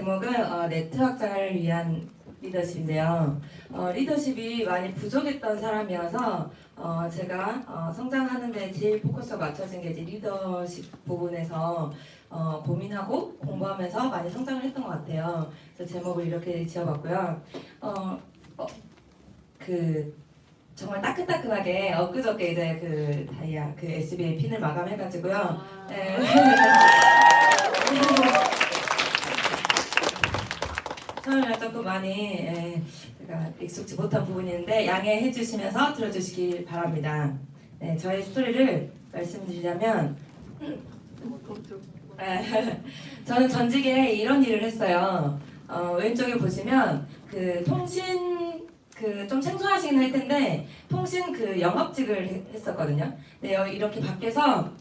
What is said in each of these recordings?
제목은 네트 확장을 위한 리더십인데요. 리더십이 많이 부족했던 사람이어서 제가 성장하는 데 제일 포커스가 맞춰진 게 이제 리더십 부분에서 고민하고 공부하면서 많이 성장을 했던 것 같아요. 그래서 제목을 이렇게 지어봤고요. 그 정말 따끈따끈하게 엊그저께 이제 그 다이아 그 SBA 핀을 마감해가지고요. 네. 처음에 조금 많이 제가 익숙지 못한 부분인데 양해해 주시면서 들어주시길 바랍니다. 네, 저의 스토리를 말씀드리자면 저는 전직에 이런 일을 했어요. 왼쪽에 보시면 그 통신 좀 생소하시긴 할 텐데 통신 그 영업직을 했었거든요. 네, 이렇게 밖에서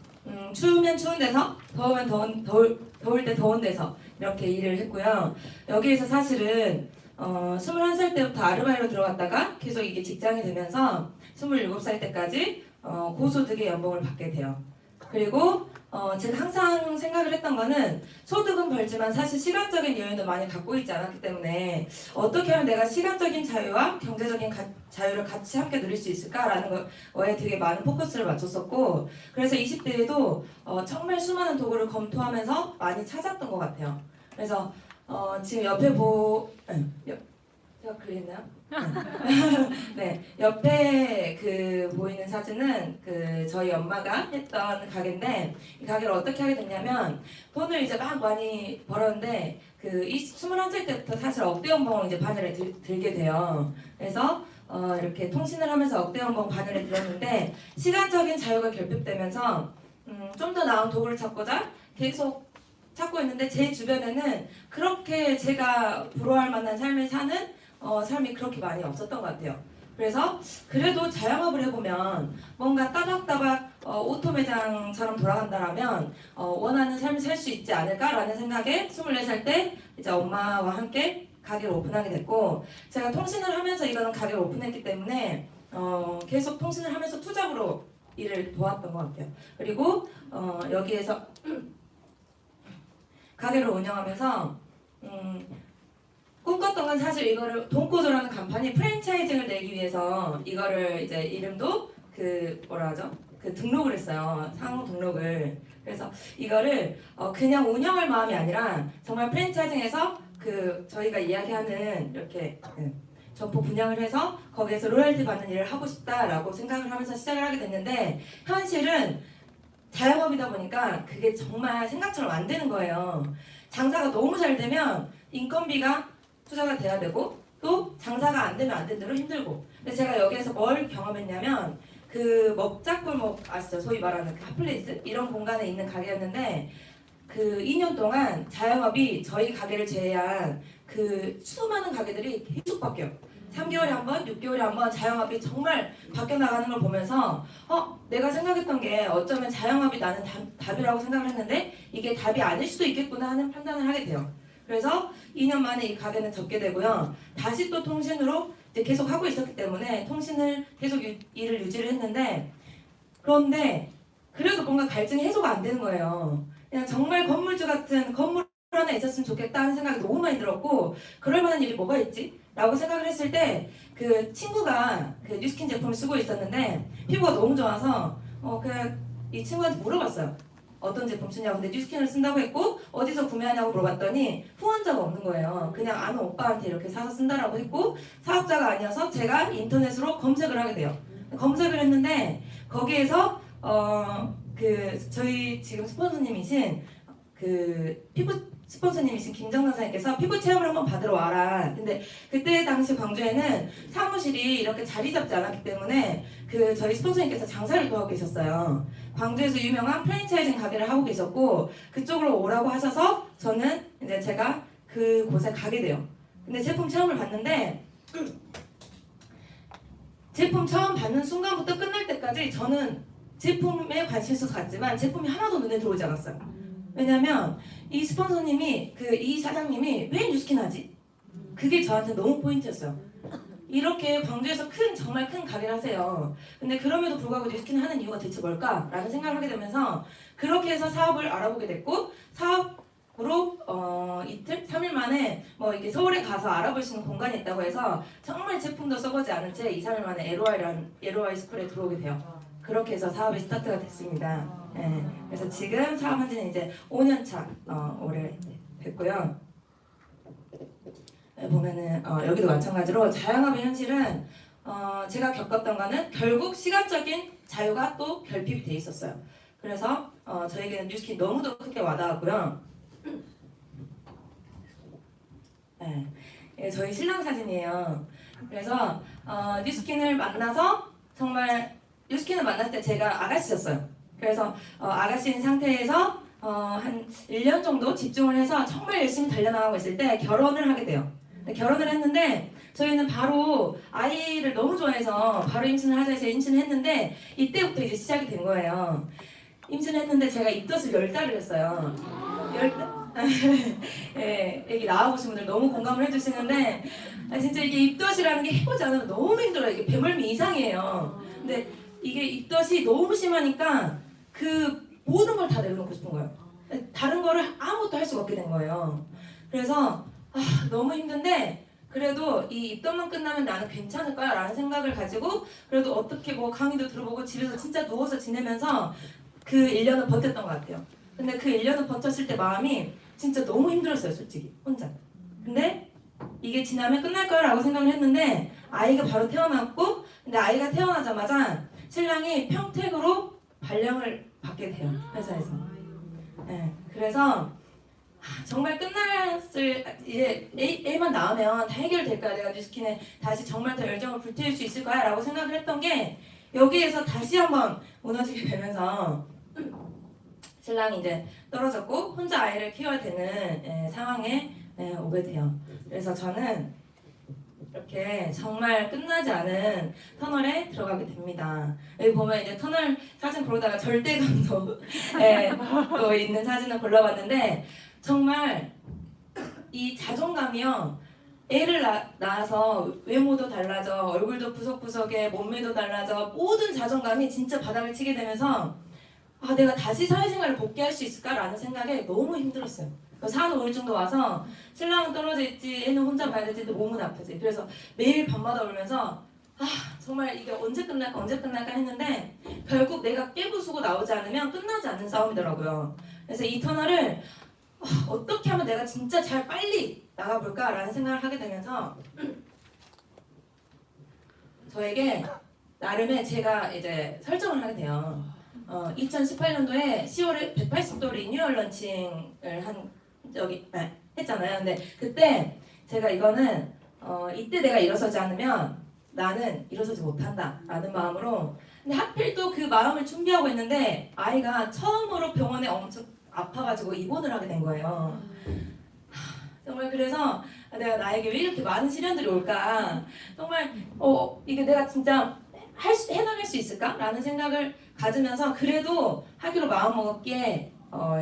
추우면 추운 데서 더우면 더울 때 더운 데서 이렇게 일을 했고요. 여기에서 사실은 21살 때부터 아르바이트로 들어갔다가 계속 이게 직장이 되면서 27살 때까지 고소득의 연봉을 받게 돼요. 그리고 제가 항상 생각을 했던 거는 거은 벌지만 사실 시간적인 여유도 많이 갖고 있지 않았기 때문에 어떻게 하면 내가 시간적인 자유와 경제적인 자유를 같이 함께 누릴 수 있을까라는 거에 되게 많은 포커스를 맞췄었고, 그래서 20대에도 정말 수많은 도구를 검토하면서 많이 찾았던 것 같아요. 그래서 지금 옆에 제가 그리나요? 네, 옆에 그 보이는 사진은 그 저희 엄마가 했던 가게인데, 이 가게를 어떻게 하게 됐냐면 돈을 이제 막 많이 벌었는데 그 21살 때부터 사실 억대 연봉을 이제 바늘에 들게 돼요. 그래서 이렇게 통신을 하면서 억대 연봉 바늘에 들었는데 시간적인 자유가 결핍되면서 좀 더 나은 도구를 찾고자 계속 찾고 있는데 제 주변에는 그렇게 제가 부러워할 만한 삶을 사는 삶이 그렇게 많이 없었던 것 같아요. 그래서 그래도 자영업을 해보면 뭔가 따박따박 오토 매장처럼 돌아간다라면 원하는 삶을 살 수 있지 않을까라는 생각에 24살 때 이제 엄마와 함께 가게를 오픈하게 됐고, 제가 통신을 하면서 이거는 가게를 오픈했기 때문에 계속 통신을 하면서 투잡으로 일을 도왔던 것 같아요. 그리고 여기에서 가게를 운영하면서 꿈꿨던 건 사실 이거를 돈코조라는 간판이 프랜차이징을 내기 위해서 이거를 이제 이름도 그 뭐라 하죠? 그 등록을 했어요. 상호 등록을. 그래서 이거를 그냥 운영할 마음이 아니라 정말 프랜차이징에서 그 저희가 이야기하는 이렇게 점포 분양을 해서 거기에서 로열티 받는 일을 하고 싶다라고 생각을 하면서 시작을 하게 됐는데, 현실은 자영업이다 보니까 그게 정말 생각처럼 안 되는 거예요. 장사가 너무 잘 되면 인건비가 투자가 돼야 되고, 또 장사가 안 되면 안 된 대로 힘들고. 근데 제가 여기에서 뭘 경험했냐면 그 먹자골목 아시죠? 소위 말하는 그 핫플레이스 이런 공간에 있는 가게였는데, 그 2년 동안 자영업이 저희 가게를 제외한 그 수많은 가게들이 계속 바뀌어요. 3개월에 한 번, 6개월에 한 번 자영업이 정말 바뀌어 나가는 걸 보면서 내가 생각했던 게 어쩌면 자영업이 나는 답이라고 생각을 했는데 이게 답이 아닐 수도 있겠구나 하는 판단을 하게 돼요. 그래서 2년 만에 이 가게는 접게 되고요. 다시 또 통신으로 이제 계속 하고 있었기 때문에 통신을 계속 일을 유지를 했는데, 그런데 그래도 뭔가 갈증이 해소가 안 되는 거예요. 그냥 정말 건물주 같은 건물 하나 있었으면 좋겠다 하는 생각이 너무 많이 들었고, 그럴 만한 일이 뭐가 있지? 라고 생각을 했을 때 그 친구가 그 뉴스킨 제품을 쓰고 있었는데 피부가 너무 좋아서 그냥 이 친구한테 물어봤어요. 어떤 제품 쓰냐고. 근데 뉴스킨을 쓴다고 했고 어디서 구매하냐고 물어봤더니 후원자가 없는 거예요. 그냥 아는 오빠한테 이렇게 사서 쓴다라고 했고, 사업자가 아니어서 제가 인터넷으로 검색을 하게 돼요. 검색을 했는데 거기에서 그 저희 지금 스폰서님이신 그 피부 스폰서님이신 김정 강사님께서 피부 체험을 한번 받으러 와라. 근데 그때 당시 광주에는 사무실이 이렇게 자리 잡지 않았기 때문에 그 저희 스폰서님께서 장사를 또 하고 계셨어요. 광주에서 유명한 프랜차이징 가게를 하고 계셨고 그쪽으로 오라고 하셔서 저는 이제 제가 그곳에 가게 돼요. 근데 제품 체험을 봤는데 제품 처음 받는 순간부터 끝날 때까지 저는 제품에 관심이 있어서 갔지만 제품이 하나도 눈에 들어오지 않았어요. 왜냐면 이 스폰서님이 이 사장님이 왜 뉴스킨 하지? 그게 저한테 너무 포인트였어요. 이렇게 광주에서 정말 큰 가게를 하세요. 근데 그럼에도 불구하고 뉴스킨을 하는 이유가 대체 뭘까? 라는 생각을 하게 되면서 그렇게 해서 사업을 알아보게 됐고, 사업 그룹 이틀, 3일 만에 뭐 이게 서울에 가서 알아볼 수 있는 공간이 있다고 해서 정말 제품도 써보지 않은 채 2, 3일 만에 LOI 스쿨에 들어오게 돼요. 그렇게 해서 사업이 스타트가 됐습니다. 네, 그래서 지금 사업한 지는 이제 5년 차 올해 됐고요. 네, 보면은 여기도 마찬가지로 자영업의 현실은 제가 겪었던 거는 결국 시간적인 자유가 또 결핍이 돼 있었어요. 그래서 저에게는 뉴스킨 너무도 크게 와닿았고요. 네, 예, 저희 신랑 사진이에요. 그래서 뉴스킨을 만나서 정말 뉴스킨을 만났을 때 제가 아가씨였어요. 그래서 아가씨인 상태에서 한 1년 정도 집중을 해서 정말 열심히 달려나가고 있을 때 결혼을 하게 돼요. 결혼을 했는데 저희는 바로 아이를 너무 좋아해서 바로 임신을 하자 해서 임신을 했는데 이때부터 이제 시작이 된 거예요. 임신을 했는데 제가 입덧을 10달을 했어요. 10달. 예, 애기 낳아보신 분들 너무 공감을 해주시는데 진짜 이게 입덧이라는 게 해보지 않으면 너무 힘들어요. 이게 배멀미 이상이에요. 근데 이게 입덧이 너무 심하니까 그 모든 걸 다 내려놓고 싶은 거예요. 다른 거를 아무것도 할 수가 없게 된 거예요. 그래서 너무 힘든데 그래도 이 입덧만 끝나면 나는 괜찮을까? 라는 생각을 가지고 그래도 어떻게 뭐 강의도 들어보고 집에서 진짜 누워서 지내면서 그 1년을 버텼던 것 같아요. 근데 그 1년을 버텼을 때 마음이 진짜 너무 힘들었어요, 솔직히 혼자. 근데 이게 지나면 끝날 거라고 생각을 했는데 아이가 바로 태어났고 근데 아이가 태어나자마자 신랑이 평택으로 발령을 받게 돼요, 회사에서. 네, 그래서 정말 끝났을 이제 A만 나오면 다 해결될 거야. 내가 뉴스킨에 다시 정말 더 열정을 불태울 수 있을 거야 라고 생각을 했던 게 여기에서 다시 한번 무너지게 되면서 신랑이 이제 떨어졌고 혼자 아이를 키워야 되는 상황에 오게 돼요. 그래서 저는 이렇게 정말 끝나지 않은 터널에 들어가게 됩니다. 여기 보면 이제 터널 사진 고르다가 절대감도 또 있는 사진을 골라봤는데 정말 이 자존감이요. 애를 낳아서 외모도 달라져, 얼굴도 구석구석에 몸매도 달라져, 모든 자존감이 진짜 바닥을 치게 되면서 내가 다시 사회생활을 복귀할 수 있을까라는 생각에 너무 힘들었어요. 산후 우울증도 와서 신랑은 떨어져 있지, 애는 혼자 봐야 되지, 몸은 아프지. 그래서 매일 밤마다 울면서 정말 이게 언제 끝날까 했는데 결국 내가 깨부수고 나오지 않으면 끝나지 않는 싸움이더라고요. 그래서 이 터널을 어떻게 하면 내가 진짜 잘 빨리 나가볼까라는 생각을 하게 되면서 저에게 나름의 제가 이제 설정을 하게 돼요. 2018년도에 10월에 180도 리뉴얼 런칭을 한 적이 했잖아요. 근데 그때 제가 이거는 이때 내가 일어서지 않으면 나는 일어서지 못한다 라는 마음으로 근데 하필 또 그 마음을 준비하고 있는데 아이가 처음으로 병원에 엄청 아파가지고 입원을 하게 된 거예요. 정말 그래서 내가 나에게 왜 이렇게 많은 시련들이 올까 정말 이게 내가 진짜 해나갈 수 있을까? 라는 생각을 가지면서 그래도 하기로 마음먹었기에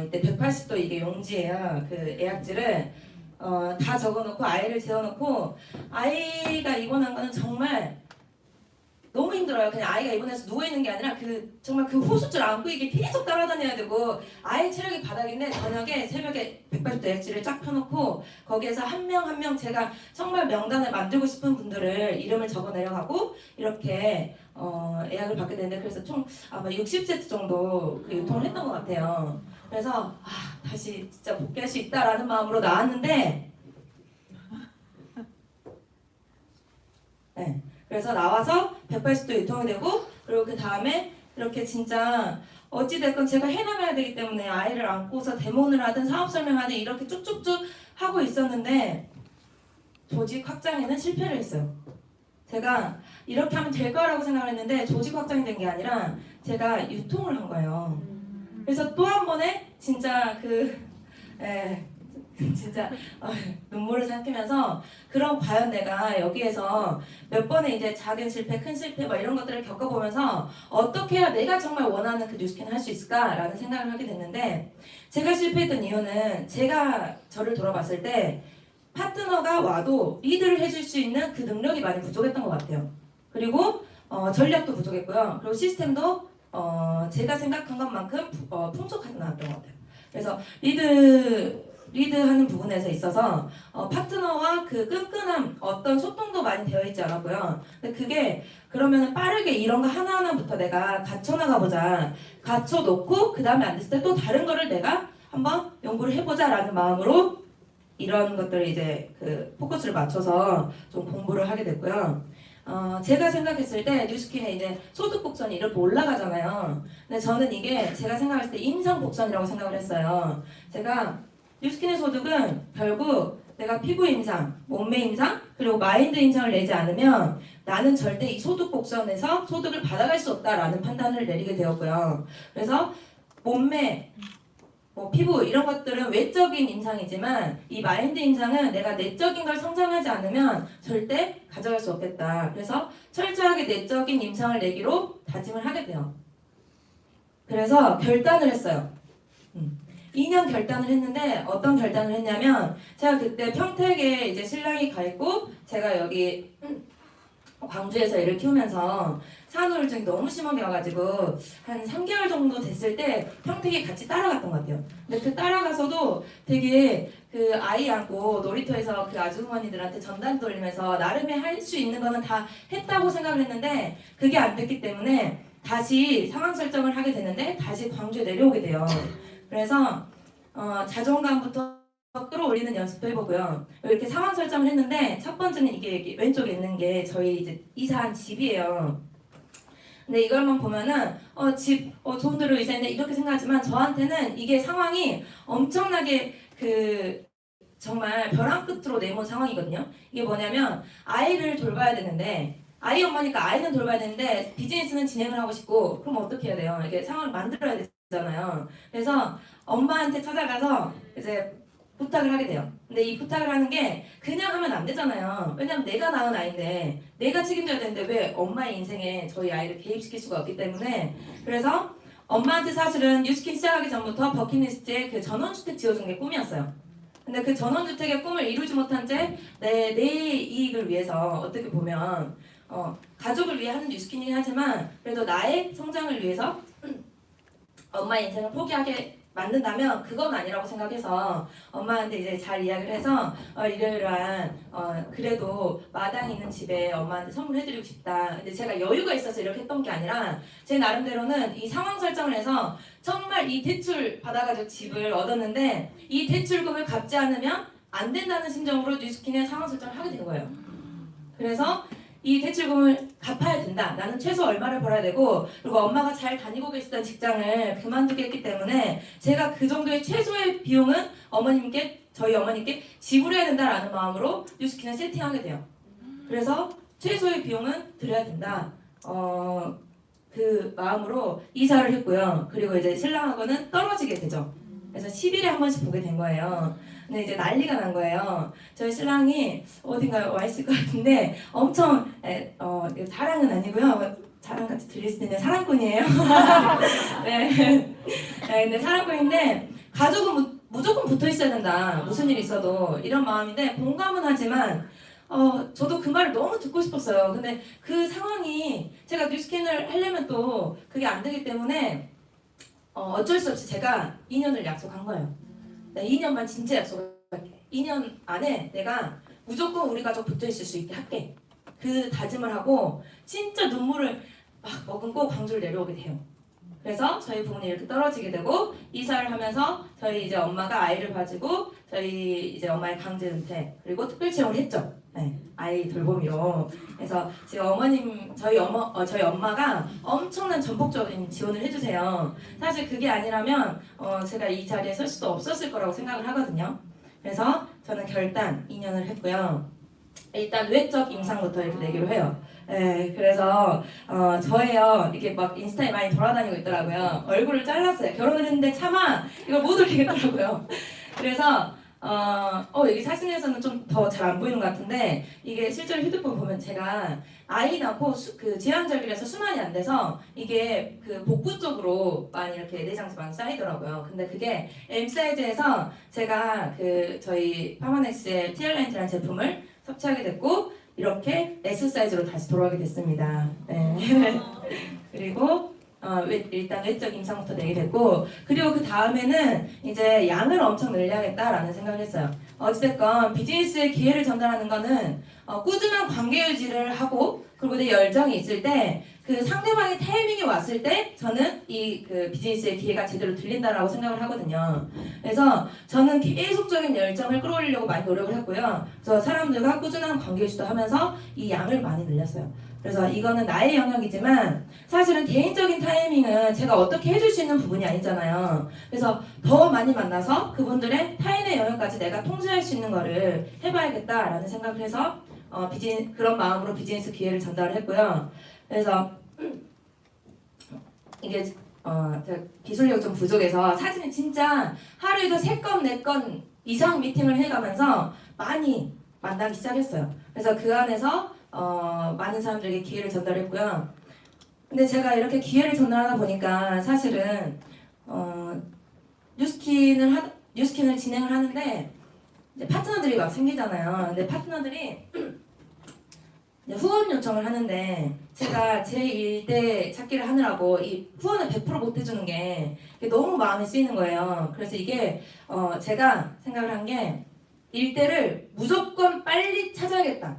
이때 180도 이게 용지예요. 그 예약지를 다 적어놓고 아이를 재워놓고 아이가 입원한 거는 정말 너무 힘들어요. 그냥 아이가 입원해서 누워있는 게 아니라 정말 그 호수줄 안고 이게 계속 따라다녀야 되고 아이 체력이 바닥인데 저녁에 새벽에 180도 예약지를 쫙 펴놓고 거기에서 한 명 한 명 제가 정말 명단을 만들고 싶은 분들을 이름을 적어 내려가고 이렇게 예약을 받게 되는데 그래서 총 아마 60세트 정도 유통을 했던 것 같아요. 그래서 다시 진짜 복귀할 수 있다라는 마음으로 나왔는데 네. 그래서 나와서 180도 유통이 되고 그리고 그 다음에 이렇게 진짜 어찌됐건 제가 해나가야 되기 때문에 아이를 안고서 데모를 하든 사업 설명하든 이렇게 쭉쭉쭉 하고 있었는데 조직 확장에는 실패를 했어요. 제가 이렇게 하면 될 거라고 생각을 했는데 조직 확장이 된 게 아니라 제가 유통을 한 거예요. 그래서 또 한 번에 진짜 진짜 눈물을 삼키면서 그럼 과연 내가 여기에서 몇 번의 이제 작은 실패, 큰 실패 막 이런 것들을 겪어보면서 어떻게 해야 내가 정말 원하는 그 뉴스킨을 할 수 있을까라는 생각을 하게 됐는데 제가 실패했던 이유는 제가 저를 돌아봤을 때 파트너가 와도 리드를 해줄 수 있는 그 능력이 많이 부족했던 것 같아요. 그리고 전략도 부족했고요. 그리고 시스템도 제가 생각한 것만큼 풍족하지 않았던 것 같아요. 그래서 리드 리드하는 부분에서 있어서 파트너와 그 끈끈한 어떤 소통도 많이 되어 있지 않았고요. 근데 그게 그러면은 빠르게 이런 거 하나하나부터 내가 갖춰나가 보자. 갖춰놓고 그 다음에 안 됐을 때 또 다른 거를 내가 한번 연구를 해보자라는 마음으로 이런 것들을 이제 그 포커스를 맞춰서 좀 공부를 하게 됐고요. 제가 생각했을 때 뉴스킨에 이제 소득 곡선이 이렇게 올라가잖아요. 근데 저는 이게 제가 생각했을 때 임상 곡선이라고 생각을 했어요. 제가 뉴스킨의 소득은 결국 내가 피부 임상, 몸매 임상, 그리고 마인드 임상을 내지 않으면 나는 절대 이 소득 곡선에서 소득을 받아갈 수 없다라는 판단을 내리게 되었고요. 그래서 몸매, 피부 이런 것들은 외적인 임상이지만 이 마인드 임상은 내가 내적인 걸 성장하지 않으면 절대 가져갈 수 없겠다. 그래서 철저하게 내적인 임상을 내기로 다짐을 하게 돼요. 그래서 결단을 했어요. 2년 결단을 했는데 어떤 결단을 했냐면 제가 그때 평택에 이제 신랑이 가 있고 제가 여기 광주에서 애를 키우면서 산후우울증이 너무 심하게 와가지고 한 3개월 정도 됐을 때 평택에 같이 따라갔던 것 같아요. 근데 그 따라가서도 되게 그 아이 안고 놀이터에서 그 아주머니들한테 전단 돌리면서 나름의 할 수 있는 거는 다 했다고 생각을 했는데 그게 안 됐기 때문에 다시 상황 설정을 하게 되는데 다시 광주에 내려오게 돼요. 그래서 자존감부터 끌어올리는 연습도 해보고요. 이렇게 상황 설정을 했는데 첫 번째는 이게 왼쪽에 있는 게 저희 이제 이사한 집이에요. 근데 이걸만 보면은 좋은 데로 이사했네 이렇게 생각하지만 저한테는 이게 상황이 엄청나게 그 정말 벼랑 끝으로 내몬 상황이거든요. 이게 뭐냐면 아이를 돌봐야 되는데 아이 엄마니까 아이는 돌봐야 되는데 비즈니스는 진행을 하고 싶고 그럼 어떻게 해야 돼요? 이게 상황을 만들어야 되잖아요. 그래서 엄마한테 찾아가서 이제 부탁을 하게 돼요. 근데 이 부탁을 하는 게 그냥 하면 안 되잖아요. 왜냐면 내가 낳은 아이인데 내가 책임져야 되는데 왜 엄마의 인생에 저희 아이를 개입시킬 수가 없기 때문에 그래서 엄마한테 사실은 뉴스킨 시작하기 전부터 버킷리스트에 그 전원주택 지어준 게 꿈이었어요. 근데 그 전원주택의 꿈을 이루지 못한 채 내 이익을 위해서 어떻게 보면 가족을 위해 하는 뉴스킨이긴 하지만 그래도 나의 성장을 위해서 엄마의 인생을 포기하게 만든다면 그건 아니라고 생각해서 엄마한테 이제 잘 이야기를 해서 이러이러한 그래도 마당에 있는 집에 엄마한테 선물해드리고 싶다. 근데 제가 여유가 있어서 이렇게 했던 게 아니라 제 나름대로는 이 상황 설정을 해서 정말 이 대출 받아가지고 집을 얻었는데 이 대출금을 갚지 않으면 안 된다는 심정으로 뉴스킨의 상황 설정을 하게 된 거예요. 그래서 이 대출금을 갚아야 된다. 나는 최소 얼마를 벌어야 되고 그리고 엄마가 잘 다니고 계시던 직장을 그만두게 했기 때문에 제가 그 정도의 최소의 비용은 저희 어머님께 지불해야 된다라는 마음으로 뉴스킨을 세팅하게 돼요. 그래서 최소의 비용은 드려야 된다. 그 마음으로 이사를 했고요. 그리고 이제 신랑하고는 떨어지게 되죠. 그래서 10일에 한 번씩 보게 된 거예요. 근데 이제 난리가 난 거예요. 저희 신랑이 어딘가에 와 있을 것 같은데 엄청 자랑은 아니고요. 자랑같이 들릴 수 있는 사랑꾼이에요. 네. 네, 근데 사랑꾼인데 가족은 무조건 붙어 있어야 된다. 무슨 일이 있어도 이런 마음인데 공감은 하지만 저도 그 말을 너무 듣고 싶었어요. 근데 그 상황이 제가 뉴스캔을 하려면 또 그게 안 되기 때문에 어쩔 수 없이 제가 2년을 약속한 거예요. 나 2년만 진짜 약속할게. 2년 안에 내가 무조건 우리 가족 붙어 있을 수 있게 할게. 그 다짐을 하고 진짜 눈물을 막 머금고 광주를 내려오게 돼요. 그래서 저희 부모님 이렇게 떨어지게 되고 이사를 하면서 저희 이제 엄마가 아이를 가지고 저희 이제 엄마의 강제 은퇴 그리고 특별 채용을 했죠. 네, 아이 돌보미로. 그래서 지금 저희 엄마가 엄청난 전폭적인 지원을 해주세요. 사실 그게 아니라면 제가 이 자리에 설 수도 없었을 거라고 생각을 하거든요. 그래서 저는 결단 2년을 했고요. 일단 외적 임상부터 이렇게 내기로 해요. 네, 그래서 저예요. 이게 막 인스타에 많이 돌아다니고 있더라고요. 얼굴을 잘랐어요. 결혼을 했는데 차마 이걸 못 올리겠더라고요. 그래서 여기 사진에서는 좀 더 잘 안 보이는 것 같은데 이게 실제로 휴대폰 보면 제가 아이 낳고 그 제왕절개라서 순환이 안 돼서 이게 그 복부 쪽으로 많이 이렇게 내장지 많이 쌓이더라고요. 근데 그게 M 사이즈에서 제가 그 저희 파마넥스의 티얼라인트라는 제품을 섭취하게 됐고 이렇게 S 사이즈로 다시 돌아오게 됐습니다. 네. 그리고 일단 외적 인상부터 내게 됐고, 그리고 그 다음에는 이제 양을 엄청 늘려야겠다라는 생각을 했어요. 어찌됐건 비즈니스의 기회를 전달하는 거는 꾸준한 관계 유지를 하고, 그리고 내 열정이 있을 때 그 상대방의 타이밍이 왔을 때 저는 이 그 비즈니스의 기회가 제대로 들린다라고 생각을 하거든요. 그래서 저는 계속적인 열정을 끌어올리려고 많이 노력을 했고요. 그래서 사람들과 꾸준한 관계 유지도 하면서 이 양을 많이 늘렸어요. 그래서 이거는 나의 영역이지만 사실은 개인적인 타이밍은 제가 어떻게 해줄 수 있는 부분이 아니잖아요. 그래서 더 많이 만나서 그분들의 타인의 영역까지 내가 통제할 수 있는 거를 해봐야겠다라는 생각을 해서 그런 마음으로 비즈니스 기회를 전달을 했고요. 그래서 이게 제가 기술력이 좀 부족해서 사진을 진짜 하루에도 3건, 4건 이상 미팅을 해가면서 많이 만나기 시작했어요. 그래서 그 안에서 많은 사람들에게 기회를 전달했고요. 근데 제가 이렇게 기회를 전달하다 보니까 사실은 뉴스킨을 진행을 하는데 이제 파트너들이 막 생기잖아요. 근데 파트너들이 후원 요청을 하는데 제가 제 일대 찾기를 하느라고 이 후원을 100% 못 해주는 게 너무 마음에 쓰이는 거예요. 그래서 이게 제가 생각을 한 게 일대를 무조건 빨리 찾아야겠다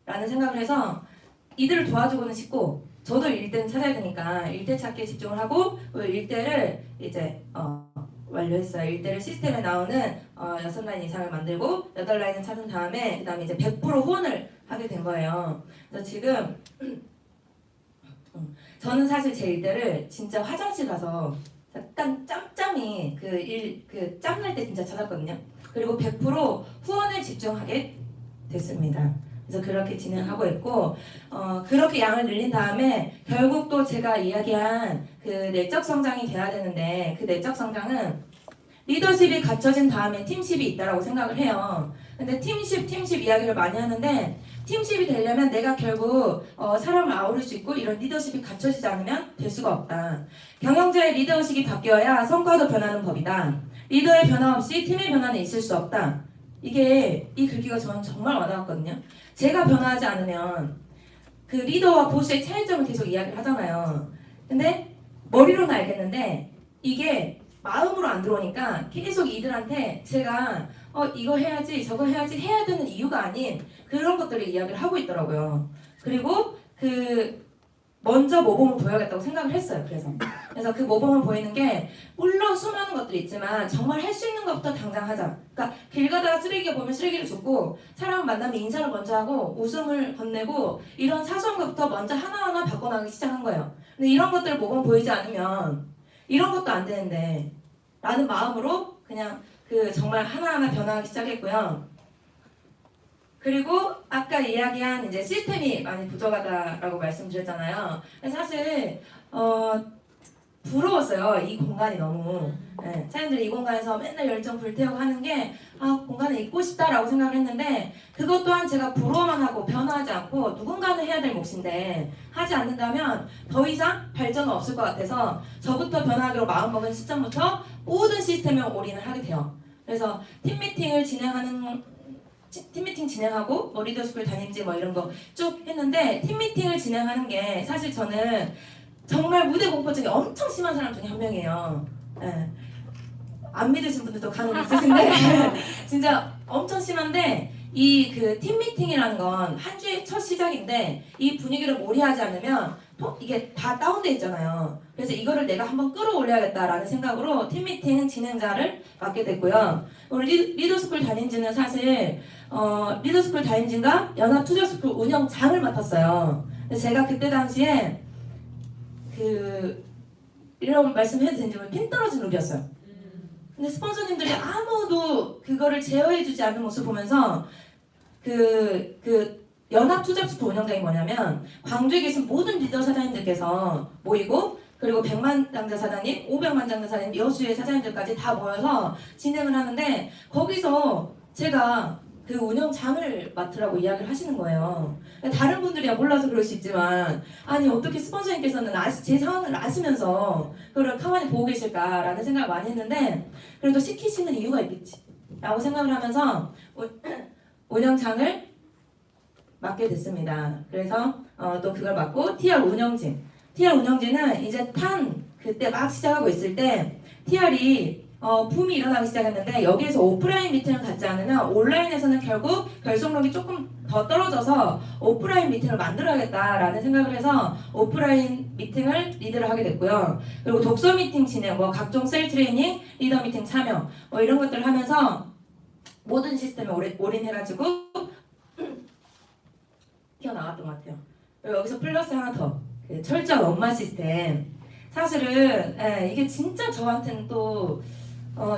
라는 생각을 해서 이들을 도와주고는 싶고 저도 일대는 찾아야 되니까 일대 찾기에 집중을 하고 일대를 이제 완료했어요. 일대를 시스템에 나오는 6라인 이상을 만들고 8라인을 찾은 다음에 그 다음에 이제 100% 후원을 하게 된 거예요. 그래서 지금 저는 사실 제 일대를 진짜 화장실 가서 약간 짬짬이 그 짬날 때 진짜 찾았거든요. 그리고 100% 후원에 집중하게 됐습니다. 그래서 그렇게 진행하고 있고 그렇게 양을 늘린 다음에 결국 또 제가 이야기한 그 내적 성장이 돼야 되는데 그 내적 성장은 리더십이 갖춰진 다음에 팀십이 있다라고 생각을 해요. 근데 팀십 이야기를 많이 하는데 팀십이 되려면 내가 결국 사람을 아우를 수 있고 이런 리더십이 갖춰지지 않으면 될 수가 없다. 경영자의 리더의식이 바뀌어야 성과도 변하는 법이다. 리더의 변화 없이 팀의 변화는 있을 수 없다. 이 글귀가 저는 정말 와닿았거든요. 제가 변화하지 않으면 그 리더와 보스의 차이점을 계속 이야기를 하잖아요. 근데 머리로는 알겠는데 이게 마음으로 안 들어오니까 계속 이들한테 제가 이거 해야지 저거 해야지 해야 되는 이유가 아닌 그런 것들을 이야기를 하고 있더라고요. 그리고 먼저 모범을 보여야겠다고 생각을 했어요. 그래서 그 모범을 보이는 게 물론 수많은 것들이 있지만 정말 할 수 있는 것부터 당장 하자. 그러니까 길 가다가 쓰레기가 보면 쓰레기를 줍고 사람 만나면 인사를 먼저 하고 웃음을 건네고 이런 사소한 것부터 먼저 하나하나 바꿔나가기 시작한 거예요. 근데 이런 것들을 모범 보이지 않으면 이런 것도 안 되는데 라는 마음으로 그냥 정말 하나하나 변화하기 시작했고요. 그리고 아까 이야기한 이제 시스템이 많이 부족하다라고 말씀드렸잖아요. 사실 부러웠어요. 이 공간이 너무. 네, 사람들이 이 공간에서 맨날 열정 불태우고 하는 게 공간에 있고 싶다라고 생각을 했는데 그것 또한 제가 부러워만 하고 변화하지 않고 누군가는 해야 될 몫인데 하지 않는다면 더 이상 발전은 없을 것 같아서 저부터 변화하기로 마음먹은 시점부터 모든 시스템에 올인을 하게 돼요. 그래서 팀미팅 진행하고 리더스쿨 다닌지 이런 거 쭉 했는데 팀미팅을 진행하는 게 사실 저는 정말 무대 공포증이 엄청 심한 사람 중에 한 명이에요. 네. 안 믿으신 분들도 간혹 있으신데 진짜 엄청 심한데 이 팀미팅이라는 건 한 주의 첫 시작인데 이 분위기를 몰이하지 않으면 이게 다 다운돼 있잖아요. 그래서 이거를 내가 한번 끌어올려야겠다라는 생각으로 팀미팅 진행자를 맡게 됐고요. 우리 리더스쿨 다닌지는 사실 리더스쿨 다닌지인가 연합투자스쿨 운영장을 맡았어요. 제가 그때 당시에 이런 말씀 해도 되는지 핀 떨어진 룩이었어요. 근데 스폰서님들이 아무도 그거를 제어해주지 않는 모습을 보면서 연합투자스쿨 운영장이 뭐냐면 광주에 계신 모든 리더 사장님들께서 모이고 그리고 100만 장자 사장님, 500만 장자 사장님, 여수의 사장님들까지 다 모여서 진행을 하는데 거기서 제가 그 운영장을 맡으라고 이야기를 하시는 거예요. 다른 분들이야 몰라서 그럴 수 있지만 아니 어떻게 스폰서님께서는 제 상황을 아시면서 그걸 가만히 보고 계실까라는 생각을 많이 했는데 그래도 시키시는 이유가 있겠지 라고 생각을 하면서 운영장을 맡게 됐습니다. 그래서 또 그걸 맡고 TR 운영진 TR 운영진은 이제 그때 막 시작하고 있을 때 TR이 붐이 일어나기 시작했는데 여기에서 오프라인 미팅을 갖지 않으면 온라인에서는 결국 결속력이 조금 더 떨어져서 오프라인 미팅을 만들어야겠다라는 생각을 해서 오프라인 미팅을 리드를 하게 됐고요. 그리고 독서 미팅 진행, 뭐 각종 셀 트레이닝, 리더 미팅 참여 뭐 이런 것들을 하면서 모든 시스템에 올인해가지고 튀어나왔던 것 같아요. 그리고 여기서 플러스 하나 더, 그 철저한 엄마 시스템. 사실은 이게 진짜 저한테는 또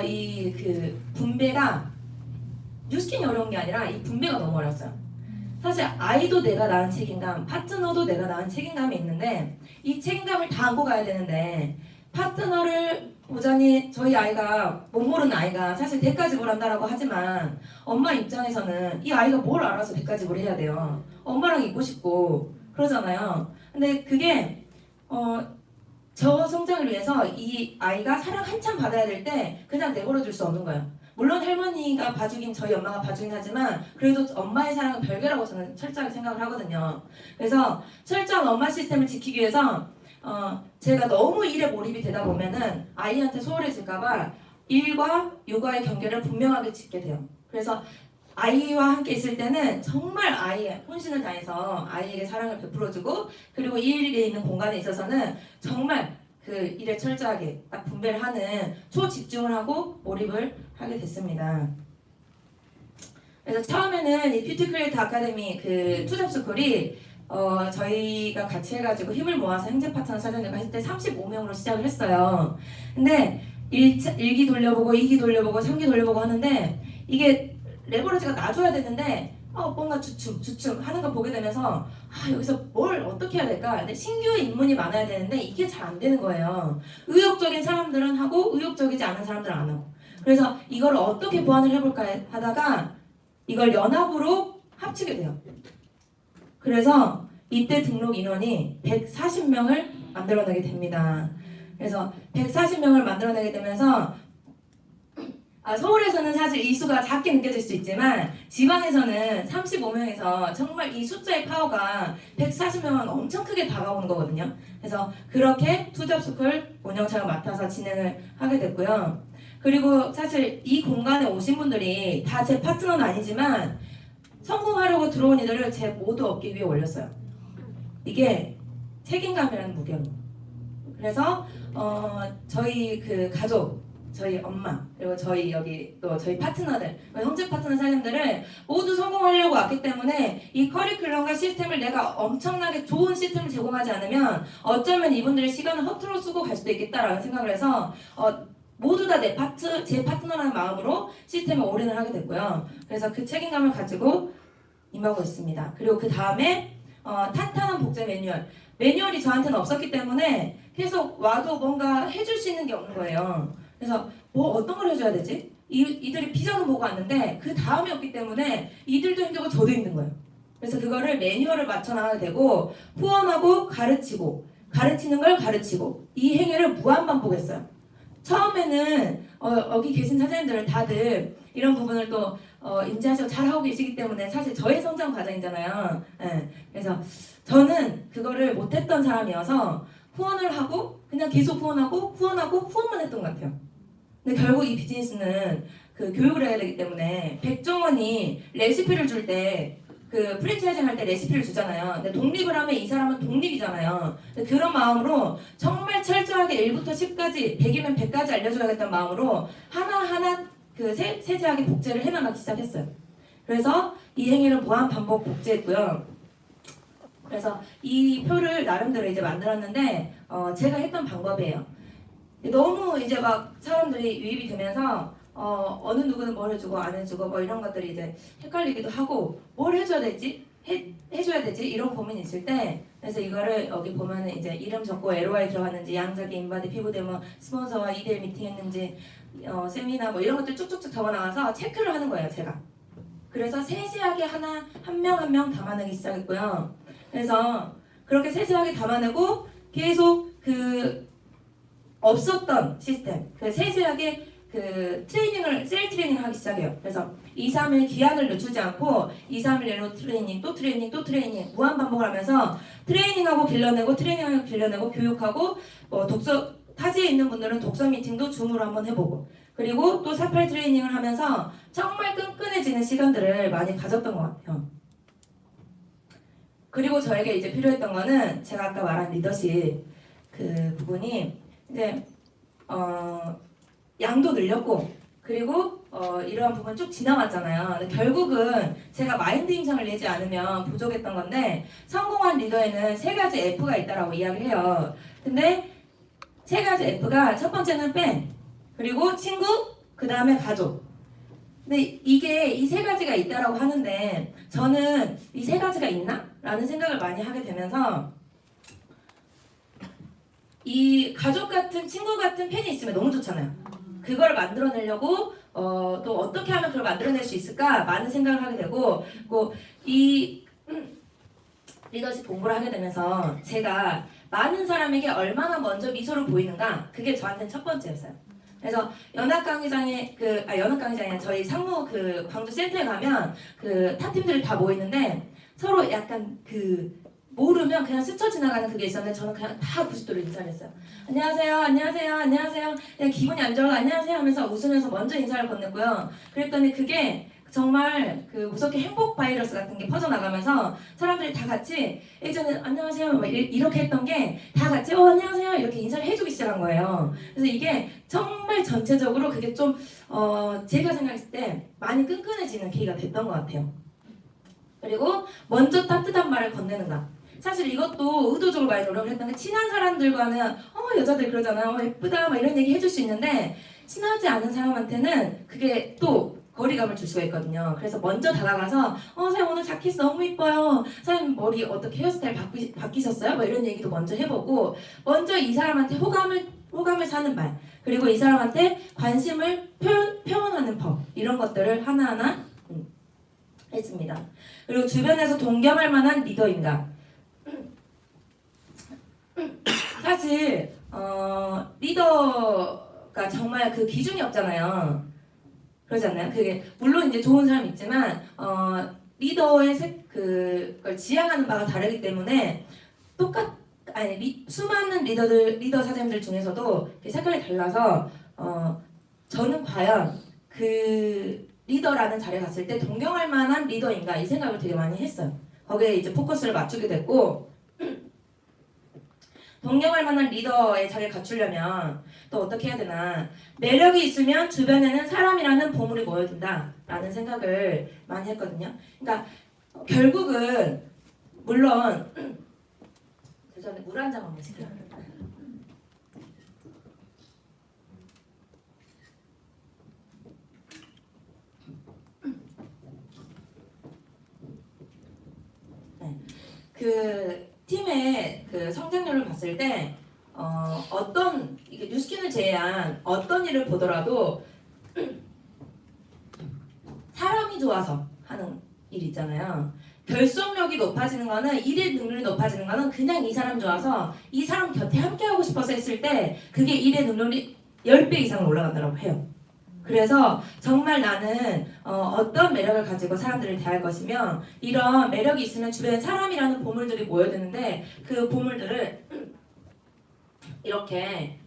이 그 분배가 뉴스킨이 어려운 게 아니라 이 분배가 너무 어려웠어요. 사실 아이도 내가 낳은 책임감, 파트너도 내가 낳은 책임감이 있는데 이 책임감을 다 안고 가야 되는데 파트너를 보자니 저희 아이가 못 모르는 아이가 사실 대가지불한다라고 하지만 엄마 입장에서는 이 아이가 뭘 알아서 대가지불 해야 돼요. 엄마랑 있고 싶고 그러잖아요. 근데 그게 저 성장을 위해서 이 아이가 사랑 한참 받아야 될 때 그냥 내버려 둘 수 없는 거예요. 물론 할머니가 봐주긴 저희 엄마가 봐주긴 하지만 그래도 엄마의 사랑은 별개라고 저는 철저하게 생각을 하거든요. 그래서 철저한 엄마 시스템을 지키기 위해서 제가 너무 일에 몰입이 되다 보면은 아이한테 소홀해질까봐 일과 육아의 경계를 분명하게 짓게 돼요. 그래서 아이와 함께 있을 때는 정말 아이의 혼신을 다해서 아이에게 사랑을 베풀어주고 그리고 이 일에 있는 공간에 있어서는 정말 그 일에 철저하게 딱 분배를 하는 초집중을 하고 몰입을 하게 됐습니다. 그래서 처음에는 이 뷰티 크리에이터 아카데미 그 투잡스쿨이 저희가 같이 해가지고 힘을 모아서 행제 파트너 사장님과 했을 때 35명으로 시작을 했어요. 근데 1기 돌려보고 2기 돌려보고 3기 돌려보고 하는데 이게 레버리지가 나줘야 되는데 뭔가 주춤 하는 거 보게 되면서 여기서 뭘 어떻게 해야 될까? 근데 신규 입문이 많아야 되는데 이게 잘 안 되는 거예요. 의욕적인 사람들은 하고 의욕적이지 않은 사람들은 안 하고. 그래서 이걸 어떻게 보완을 해볼까 하다가 이걸 연합으로 합치게 돼요. 그래서 이때 등록 인원이 140명을 만들어내게 됩니다. 그래서 140명을 만들어내게 되면서 서울에서는 사실 이 수가 작게 느껴질 수 있지만 지방에서는 35명에서 정말 이 숫자의 파워가 140명은 엄청 크게 다가오는 거거든요. 그래서 그렇게 투잡스쿨 운영차가 맡아서 진행을 하게 됐고요. 그리고 사실 이 공간에 오신 분들이 다 제 파트너는 아니지만 성공하려고 들어온 이들을 제 모두 어깨 위에 올렸어요. 이게 책임감이라는 무게입니다. 그래서 저희 그 가족, 저희 엄마, 그리고 저희 여기 또 저희 파트너들, 형제 파트너 사장님들을 모두 성공하려고 왔기 때문에 이 커리큘럼과 시스템을 내가 엄청나게 좋은 시스템을 제공하지 않으면 어쩌면 이분들의 시간을 허투루 쓰고 갈 수도 있겠다라는 생각을 해서 모두 다 제 파트너라는 마음으로 시스템에 올인을 하게 됐고요. 그래서 그 책임감을 가지고 임하고 있습니다. 그리고 그 다음에 탄탄한 복제 매뉴얼이 저한테는 없었기 때문에 계속 와도 뭔가 해줄 수 있는 게 없는 거예요. 그래서 뭐 어떤 걸 해줘야 되지? 이들이 비전을 보고 왔는데 그 다음이 없기 때문에 이들도 힘들고 저도 힘든 거예요. 그래서 그거를 매뉴얼을 맞춰 나가게 되고 후원하고 가르치고 가르치는 걸 가르치고 이 행위를 무한반복했어요. 처음에는 여기 계신 사장님들은 다들 이런 부분을 또 인지하시고 잘하고 계시기 때문에 사실 저의 성장 과정이잖아요. 네. 그래서 저는 그거를 못했던 사람이어서 후원을 하고 그냥 계속 후원만 했던 것 같아요. 근데 결국 이 비즈니스는 그 교육을 해야 되기 때문에 백종원이 레시피를 줄 때 그 프랜차이징 할 때 레시피를 주잖아요. 근데 독립을 하면 이 사람은 독립이잖아요. 근데 그런 마음으로 정말 철저하게 1부터 10까지 100이면 100까지 알려줘야겠다는 마음으로 하나하나 그 세세하게 복제를 해나가기 시작했어요. 그래서 이 행위를 무한 반복 복제했고요. 그래서 이 표를 나름대로 이제 만들었는데 제가 했던 방법이에요. 너무 이제 막 사람들이 유입이 되면서 어느 누구는 뭘 해주고 안 해주고 뭐 이런 것들이 이제 헷갈리기도 하고 뭘 해줘야 되지? 해줘야 되지? 이런 고민이 있을 때 그래서 이거를 여기 보면은 이제 이름 적고 LOI 들어갔는지 양자기 인바디 피부 데모 스폰서와 2대1 미팅 했는지 세미나 뭐 이런 것들 쭉쭉쭉 적어 나가서 체크를 하는 거예요 제가. 그래서 세세하게 한 명 한 명 담아내기 시작했고요. 그래서 그렇게 세세하게 담아내고 계속 그 없었던 시스템, 그 세세하게 그 트레이닝을 셀 트레이닝을 하기 시작해요. 그래서 2, 3일 기한을 늦추지 않고 2, 3일 내로 트레이닝 또 트레이닝 또 트레이닝 무한 반복을 하면서 트레이닝하고 길러내고 트레이닝하고 길러내고 교육하고 독서 타지에 있는 분들은 독서 미팅도 줌으로 한번 해보고 그리고 또 4-8 트레이닝을 하면서 정말 끈끈해지는 시간들을 많이 가졌던 것 같아요. 그리고 저에게 이제 필요했던 거는 제가 아까 말한 리더십 그 부분이 이제 양도 늘렸고 그리고 이러한 부분 쭉 지나왔잖아요. 근데 결국은 제가 마인드 임상을 내지 않으면 부족했던 건데 성공한 리더에는 3가지 F가 있다라고 이야기를 해요. 근데 3가지 F가 첫 번째는 팬, 그리고 친구, 그 다음에 가족. 근데 이게 이 3가지가 있다라고 하는데 저는 이 3가지가 있나? 라는 생각을 많이 하게 되면서 이 가족 같은 친구 같은 팬이 있으면 너무 좋잖아요. 그걸 만들어내려고 또 어떻게 하면 그걸 만들어낼 수 있을까 많은 생각을 하게 되고 이 리더십 공부를 하게 되면서 제가 많은 사람에게 얼마나 먼저 미소를 보이는가 그게 저한테는 첫 번째였어요. 그래서 연합강의장에 연합강의장에 저희 상무 그 광주 센터에 가면 그 탑팀들이 다 모이는데 서로 약간 그 모르면 그냥 스쳐 지나가는 그게 있었는데 저는 그냥 다 90도로 인사를 했어요. 안녕하세요, 안녕하세요, 안녕하세요. 그냥 기분이 안 좋아서 안녕하세요 하면서 웃으면서 먼저 인사를 건넸고요. 그랬더니 그게 정말 그 무섭게 행복 바이러스 같은 게 퍼져나가면서 사람들이 다 같이 예전에 안녕하세요 막 이렇게 했던 게 다 같이 안녕하세요 이렇게 인사를 해주기 시작한 거예요. 그래서 이게 정말 전체적으로 그게 좀 제가 생각했을 때 많이 끈끈해지는 계기가 됐던 것 같아요. 그리고 먼저 따뜻한 말을 건네는가. 사실 이것도 의도적으로 많이 노력을 했던 게 친한 사람들과는 여자들 그러잖아요. 예쁘다 막 이런 얘기 해줄 수 있는데 친하지 않은 사람한테는 그게 또 거리감을 줄 수가 있거든요. 그래서 먼저 다가가서 선생님 오늘 자켓 너무 이뻐요. 선생님 머리 어떻게 헤어스타일 바뀌셨어요? 뭐 이런 얘기도 먼저 해보고 먼저 이 사람한테 호감을 사는 말 그리고 이 사람한테 관심을 표현하는 법 이런 것들을 하나하나 했습니다. 그리고 주변에서 동경할 만한 리더인가? 사실 리더가 정말 그 기준이 없잖아요. 그러지 않나요? 그게 물론 이제 좋은 사람이 있지만 리더의 그걸 지향하는 바가 다르기 때문에 수많은 리더 사장님들 중에서도 색깔이 달라서 저는 과연 그 리더라는 자리에 갔을 때 동경할 만한 리더인가 이 생각을 되게 많이 했어요. 거기에 이제 포커스를 맞추게 됐고 동경할 만한 리더의 자리를 갖추려면 또 어떻게 해야 되나 매력이 있으면 주변에는 사람이라는 보물이 모여든다 라는 생각을 많이 했거든요. 그러니까 결국은 물론 죄송한데 물 한 잔만 마실게요. 네. 그 팀의 그 성장률을 봤을 때 어떤 이게 뉴스킨을 제외한 어떤 일을 보더라도 사람이 좋아서 하는 일 있잖아요. 결속력이 높아지는 거는 일의 능률이 높아지는 거는 그냥 이 사람 좋아서 이 사람 곁에 함께하고 싶어서 했을 때 그게 일의 능률이 10배 이상 올라간다고 해요. 그래서 정말 나는 어떤 매력을 가지고 사람들을 대할 것이며 이런 매력이 있으면 주변에 사람이라는 보물들이 모여드는데 그 보물들을 이렇게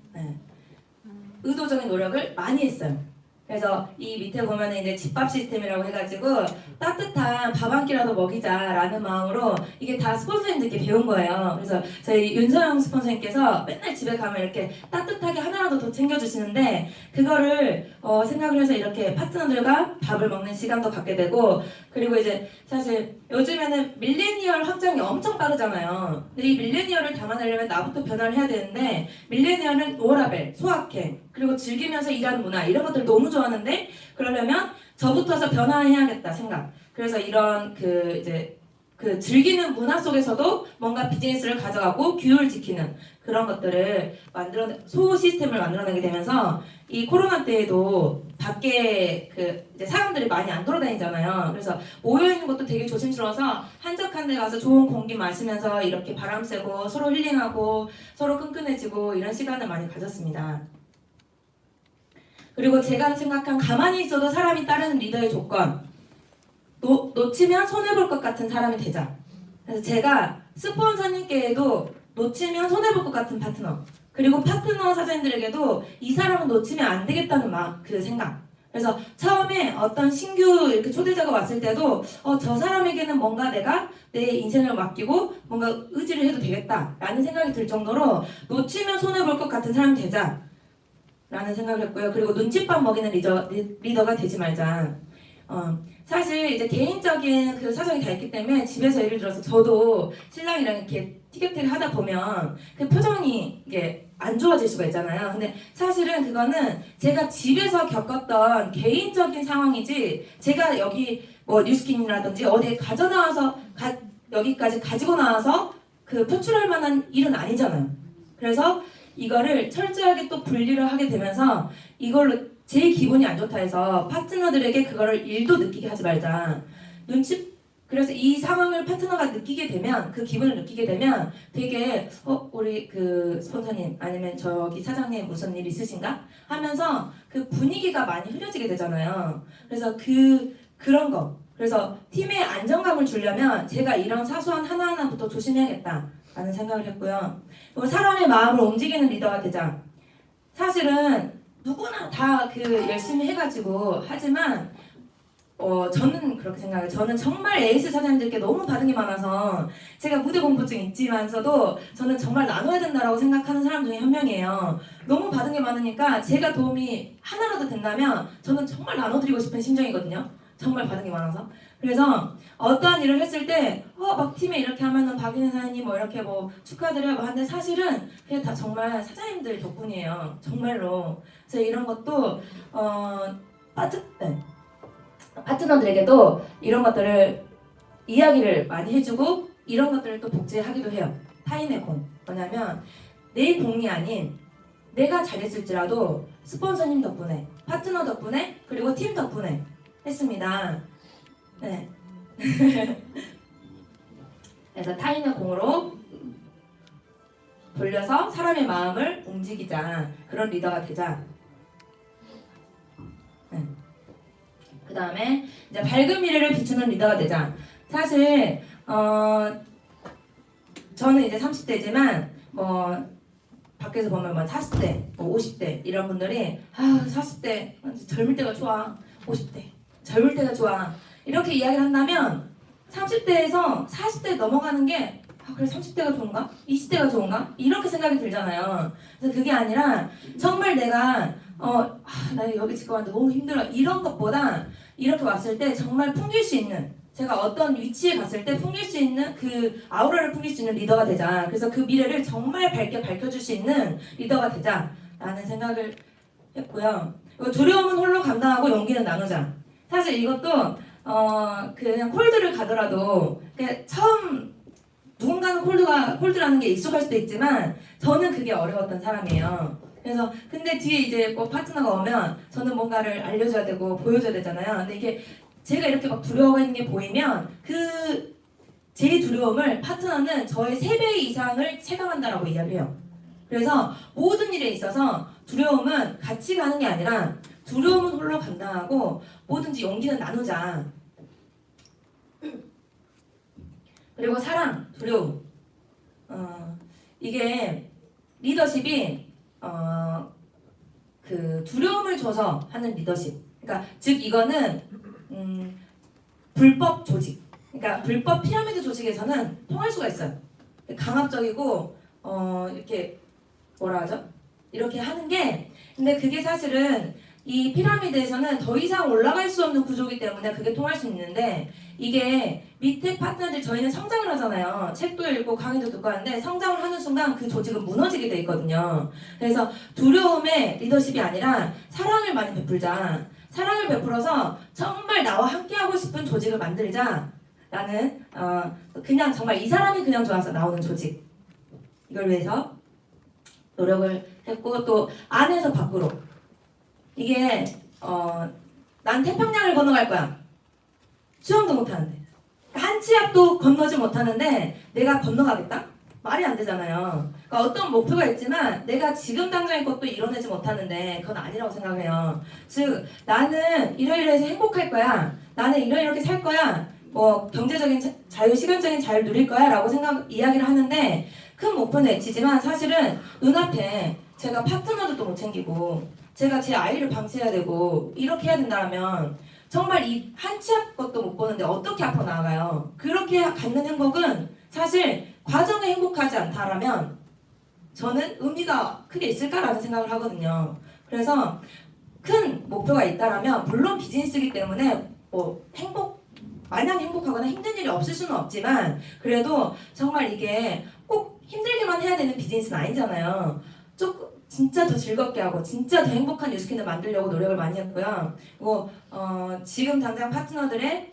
의도적인 노력을 많이 했어요. 그래서 이 밑에 보면은 이제 집밥 시스템이라고 해가지고 따뜻한 밥 한 끼라도 먹이자라는 마음으로 이게 다 스폰서님들께 배운 거예요. 그래서 저희 윤서영 스폰서님께서 맨날 집에 가면 이렇게 따뜻하게 하나라도 더 챙겨주시는데 그거를 생각을 해서 이렇게 파트너들과 밥을 먹는 시간도 갖게 되고 그리고 이제 사실 요즘에는 밀레니얼 확장이 엄청 빠르잖아요. 근데 이 밀레니얼을 담아내려면 나부터 변화를 해야 되는데 밀레니얼은 워라벨, 소확행 그리고 즐기면서 일하는 문화 이런 것들 너무 좋아하는데 그러려면 저부터서 변화해야겠다 생각. 그래서 이런 그 즐기는 문화 속에서도 뭔가 비즈니스를 가져가고 규율을 지키는 그런 것들을 소호 시스템을 만들어내게 되면서 이 코로나 때에도 밖에 이제 사람들이 많이 안 돌아다니잖아요. 그래서 모여 있는 것도 되게 조심스러워서 한적한 데 가서 좋은 공기 마시면서 이렇게 바람 쐬고 서로 힐링하고 서로 끈끈해지고 이런 시간을 많이 가졌습니다. 그리고 제가 생각한 가만히 있어도 사람이 따르는 리더의 조건, 놓치면 손해볼 것 같은 사람이 되자. 그래서 제가 스폰서님께도 놓치면 손해볼 것 같은 파트너, 그리고 파트너 사장님들에게도 이 사람은 놓치면 안 되겠다는 그 생각. 그래서 처음에 어떤 신규 이렇게 초대자가 왔을 때도 저 사람에게는 뭔가 내가 내 인생을 맡기고 뭔가 의지를 해도 되겠다라는 생각이 들 정도로 놓치면 손해볼 것 같은 사람이 되자 라는 생각을 했고요. 그리고 눈칫밥 먹이는 리더가 되지 말자. 사실 이제 개인적인 그 사정이 다 있기 때문에 집에서 예를 들어서 저도 신랑이랑 이렇게 티격태격 하다 보면 그 표정이 이게 안 좋아질 수가 있잖아요. 근데 사실은 그거는 제가 집에서 겪었던 개인적인 상황이지 제가 여기 뭐 뉴스킨이라든지 어디에 가져나와서 여기까지 가지고 나와서 그 표출할 만한 일은 아니잖아요. 그래서 이거를 철저하게 또 분리를 하게 되면서 이걸로 제 기분이 안 좋다 해서 파트너들에게 그거를 일도 느끼게 하지 말자. 그래서 이 상황을 파트너가 느끼게 되면 그 기분을 느끼게 되면 되게 우리 그 스폰서님 아니면 저기 사장님 무슨 일 있으신가 하면서 그 분위기가 많이 흐려지게 되잖아요. 그래서 그런 거. 그래서 팀에 안정감을 주려면 제가 이런 사소한 하나하나부터 조심해야겠다라는 생각을 했고요. 그리고 사람의 마음을 움직이는 리더가 되자. 사실은 누구나 다 그 열심히 해가지고 하지만 저는 그렇게 생각해요. 저는 정말 에이스 사장님들께 너무 받은 게 많아서 제가 무대 공포증 있지만서도 저는 정말 나눠야 된다라고 생각하는 사람 중에 한 명이에요. 너무 받은 게 많으니까 제가 도움이 하나라도 된다면 저는 정말 나눠드리고 싶은 심정이거든요. 정말 받은 게 많아서. 그래서 어떠한 일을 했을 때 막 팀에 이렇게 하면은 박인혜 사장님 뭐 이렇게 뭐 축하드려요 하는데 사실은 그게 다 정말 사장님들 덕분이에요. 정말로. 그래서 이런 것도 파트너들에게도 이런 것들을 이야기를 많이 해주고 이런 것들을 또 복제하기도 해요. 타인의 공. 뭐냐면 내 공이 아닌 내가 잘했을지라도 스폰서님 덕분에, 파트너 덕분에, 그리고 팀 덕분에 했습니다. 네. 그래서 타인의 공으로 돌려서 사람의 마음을 움직이자. 그런 리더가 되자. 네. 그 다음에 이제 밝은 미래를 비추는 리더가 되자. 사실 저는 이제 30대지만 뭐 밖에서 보면 뭐 40대, 뭐 50대 이런 분들이 40대 젊을 때가 좋아, 50대 젊을 때가 좋아 이렇게 이야기를 한다면 30대에서 40대 넘어가는 게 그래 30대가 좋은가? 20대가 좋은가? 이렇게 생각이 들잖아요. 그래서 그게 아니라 정말 내가 나 여기 지금 왔는데 너무 힘들어 이런 것보다 이렇게 왔을 때 정말 풍길 수 있는 제가 어떤 위치에 갔을 때 풍길 수 있는 그 아우라를 풍길 수 있는 리더가 되자. 그래서 그 미래를 정말 밝게 밝혀줄 수 있는 리더가 되자 라는 생각을 했고요. 두려움은 홀로 감당하고 용기는 나누자. 사실 이것도 그냥 콜드를 가더라도 처음 누군가는 콜드라는 게 익숙할 수도 있지만 저는 그게 어려웠던 사람이에요. 그래서 근데 뒤에 이제 뭐 파트너가 오면 저는 뭔가를 알려줘야 되고 보여줘야 되잖아요. 근데 이게 제가 이렇게 막 두려워가 있는 게 보이면 제 두려움을 파트너는 저의 3배 이상을 체감한다라고 이야기를 해요. 그래서 모든 일에 있어서 두려움은 같이 가는 게 아니라 두려움은 홀로 감당하고 뭐든지 용기는 나누자. 그리고 사랑, 두려움. 이게 리더십이 그 두려움을 줘서 하는 리더십. 그러니까 즉 이거는 불법 조직. 그러니까 불법 피라미드 조직에서는 통할 수가 있어요. 강압적이고 이렇게 뭐라 하죠? 이렇게 하는 게 근데 그게 사실은 이 피라미드에서는 더 이상 올라갈 수 없는 구조이기 때문에 그게 통할 수 있는데 이게 밑에 파트너들 저희는 성장을 하잖아요. 책도 읽고 강의도 듣고 하는데 성장을 하는 순간 그 조직은 무너지게 돼 있거든요. 그래서 두려움의 리더십이 아니라 사랑을 많이 베풀자. 사랑을 베풀어서 정말 나와 함께하고 싶은 조직을 만들자. 라는 그냥 정말 이 사람이 그냥 좋아서 나오는 조직. 이걸 위해서 노력을 했고 또 안에서 밖으로 이게 난 태평양을 건너갈 거야. 수영도 못하는데 한 치 앞도 건너지 못하는데 내가 건너가겠다? 말이 안 되잖아요. 그러니까 어떤 목표가 있지만 내가 지금 당장의 것도 이뤄내지 못하는데 그건 아니라고 생각해요. 즉 나는 이러이러해서 행복할 거야. 나는 이러이렇게 살 거야. 뭐 경제적인 자유, 시간적인 자유를 누릴 거야 라고 이야기를 하는데 큰 목표는 외치지만 사실은 눈앞에 제가 파트너도 못 챙기고 제가 제 아이를 방치해야 되고 이렇게 해야 된다면 정말 이 한 치 앞 것도 못 보는데 어떻게 앞으로 나아가요? 그렇게 갖는 행복은 사실 과정에 행복하지 않다라면 저는 의미가 크게 있을까라는 생각을 하거든요. 그래서 큰 목표가 있다라면 물론 비즈니스이기 때문에 뭐 마냥 행복하거나 힘든 일이 없을 수는 없지만 그래도 정말 이게 꼭 힘들게만 해야 되는 비즈니스는 아니잖아요. 조금 진짜 더 즐겁게 하고 진짜 더 행복한 뉴스킨을 만들려고 노력을 많이 했고요. 그리고 지금 당장 파트너들의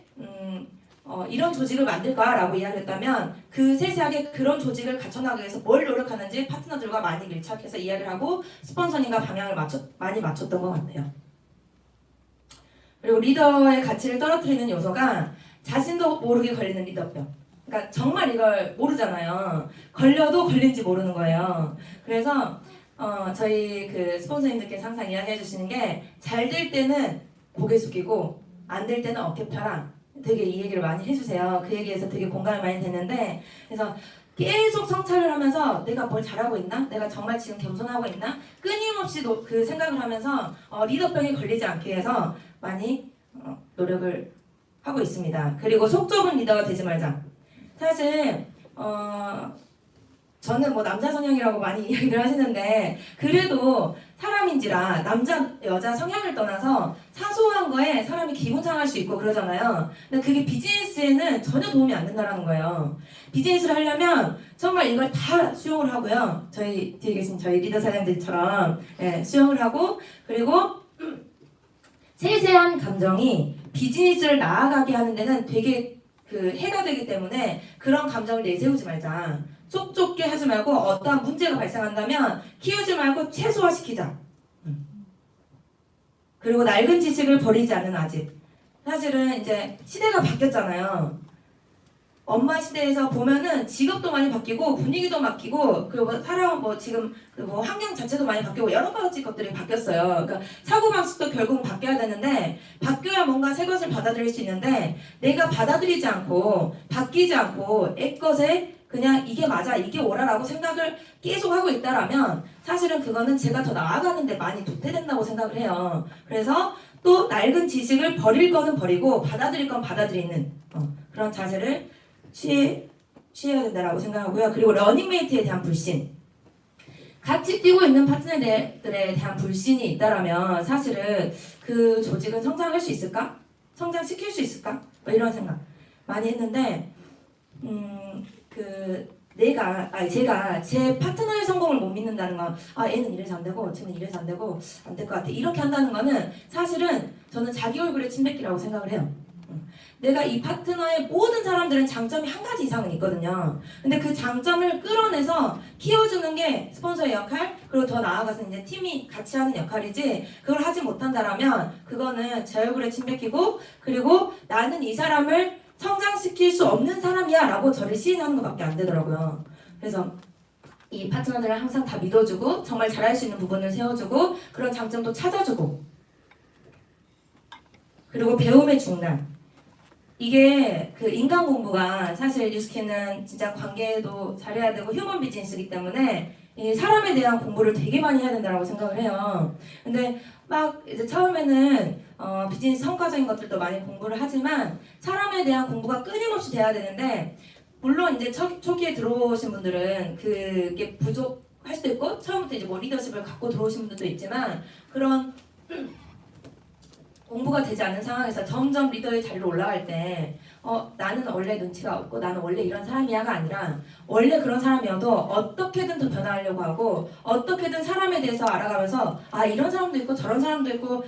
이런 조직을 만들까라고 이야기했다면 그 세세하게 그런 조직을 갖춰나가기 위해서 뭘 노력하는지 파트너들과 많이 밀착해서 이야기를 하고 스폰서링과 방향을 많이 맞췄던 것 같아요. 그리고 리더의 가치를 떨어뜨리는 요소가 자신도 모르게 걸리는 리더병. 그러니까 정말 이걸 모르잖아요. 걸려도 걸린지 모르는 거예요. 그래서 저희 그 스폰서님들께서 항상 이야기해 주시는 게 잘 될 때는 고개 숙이고 안 될 때는 어깨 펴라. 되게 이 얘기를 많이 해주세요. 그 얘기에서 되게 공감이 많이 되는데 그래서 계속 성찰을 하면서 내가 뭘 잘하고 있나? 내가 정말 지금 겸손하고 있나? 끊임없이 그 생각을 하면서 리더병에 걸리지 않기 위해서 많이 노력을 하고 있습니다. 그리고 속 좁은 리더가 되지 말자. 사실 저는 뭐 남자 성향이라고 많이 이야기를 하시는데 그래도 사람인지라 남자 여자 성향을 떠나서 사소한 거에 사람이 기분 상할 수 있고 그러잖아요. 근데 그게 비즈니스에는 전혀 도움이 안 된다는 거예요. 비즈니스를 하려면 정말 이걸 다 수용을 하고요. 저희 뒤에 계신 저희 리더 사장님들처럼 수용을 하고 그리고 세세한 감정이 비즈니스를 나아가게 하는 데는 되게 그 해가 되기 때문에 그런 감정을 내세우지 말자. 속 좁게 하지 말고 어떠한 문제가 발생한다면 키우지 말고 최소화시키자. 그리고 낡은 지식을 버리지 않는 아직. 사실은 이제 시대가 바뀌었잖아요. 엄마 시대에서 보면은 직업도 많이 바뀌고 분위기도 바뀌고 그리고 살아온 뭐 지금 뭐 환경 자체도 많이 바뀌고 여러 가지 것들이 바뀌었어요. 그러니까 사고방식도 결국은 바뀌어야 되는데 바뀌어야 뭔가 새 것을 받아들일 수 있는데 내가 받아들이지 않고 바뀌지 않고 애것에 그냥 이게 맞아 이게 옳아라고 생각을 계속 하고 있다라면 사실은 그거는 제가 더 나아가는데 많이 도태된다고 생각을 해요. 그래서 또 낡은 지식을 버릴 거는 버리고 받아들일 건 받아들이는 그런 자세를 취해야 된다고 생각하고요. 그리고 러닝메이트에 대한 불신. 같이 뛰고 있는 파트너들에 대한 불신이 있다라면 사실은 그 조직은 성장할 수 있을까? 성장시킬 수 있을까? 뭐 이런 생각 많이 했는데 제가 제 파트너의 성공을 못 믿는다는 건 얘는 이래서 안 되고 쟤는 이래서 안 되고 안 될 것 같아 이렇게 한다는 거는 사실은 저는 자기 얼굴에 침 뱉기라고 생각을 해요. 내가 이 파트너의 모든 사람들은 장점이 한 가지 이상은 있거든요. 근데 그 장점을 끌어내서 키워주는 게 스폰서의 역할, 그리고 더 나아가서 이제 팀이 같이 하는 역할이지, 그걸 하지 못한다라면 그거는 제 얼굴에 침 뱉기고, 그리고 나는 이 사람을 성장시킬 수 없는 사람이야 라고 저를 시인하는 것밖에 안 되더라고요. 그래서 이 파트너들을 항상 다 믿어주고 정말 잘할 수 있는 부분을 세워주고 그런 장점도 찾아주고, 그리고 배움의 중단. 이게 그 인간 공부가 사실 뉴스킨은 진짜 관계도 잘해야 되고 휴먼 비즈니스이기 때문에 이 사람에 대한 공부를 되게 많이 해야 된다고 생각을 해요. 근데 막 이제 처음에는 비즈니스 성과적인 것들도 많이 공부를 하지만 사람에 대한 공부가 끊임없이 돼야 되는데, 물론 이제 초기에 들어오신 분들은 그게 부족할 수도 있고 처음부터 이제 뭐 리더십을 갖고 들어오신 분들도 있지만, 그런 공부가 되지 않는 상황에서 점점 리더의 자리로 올라갈 때 나는 원래 눈치가 없고 나는 원래 이런 사람이야가 아니라 원래 그런 사람이어도 어떻게든 더 변화하려고 하고 어떻게든 사람에 대해서 알아가면서 이런 사람도 있고 저런 사람도 있고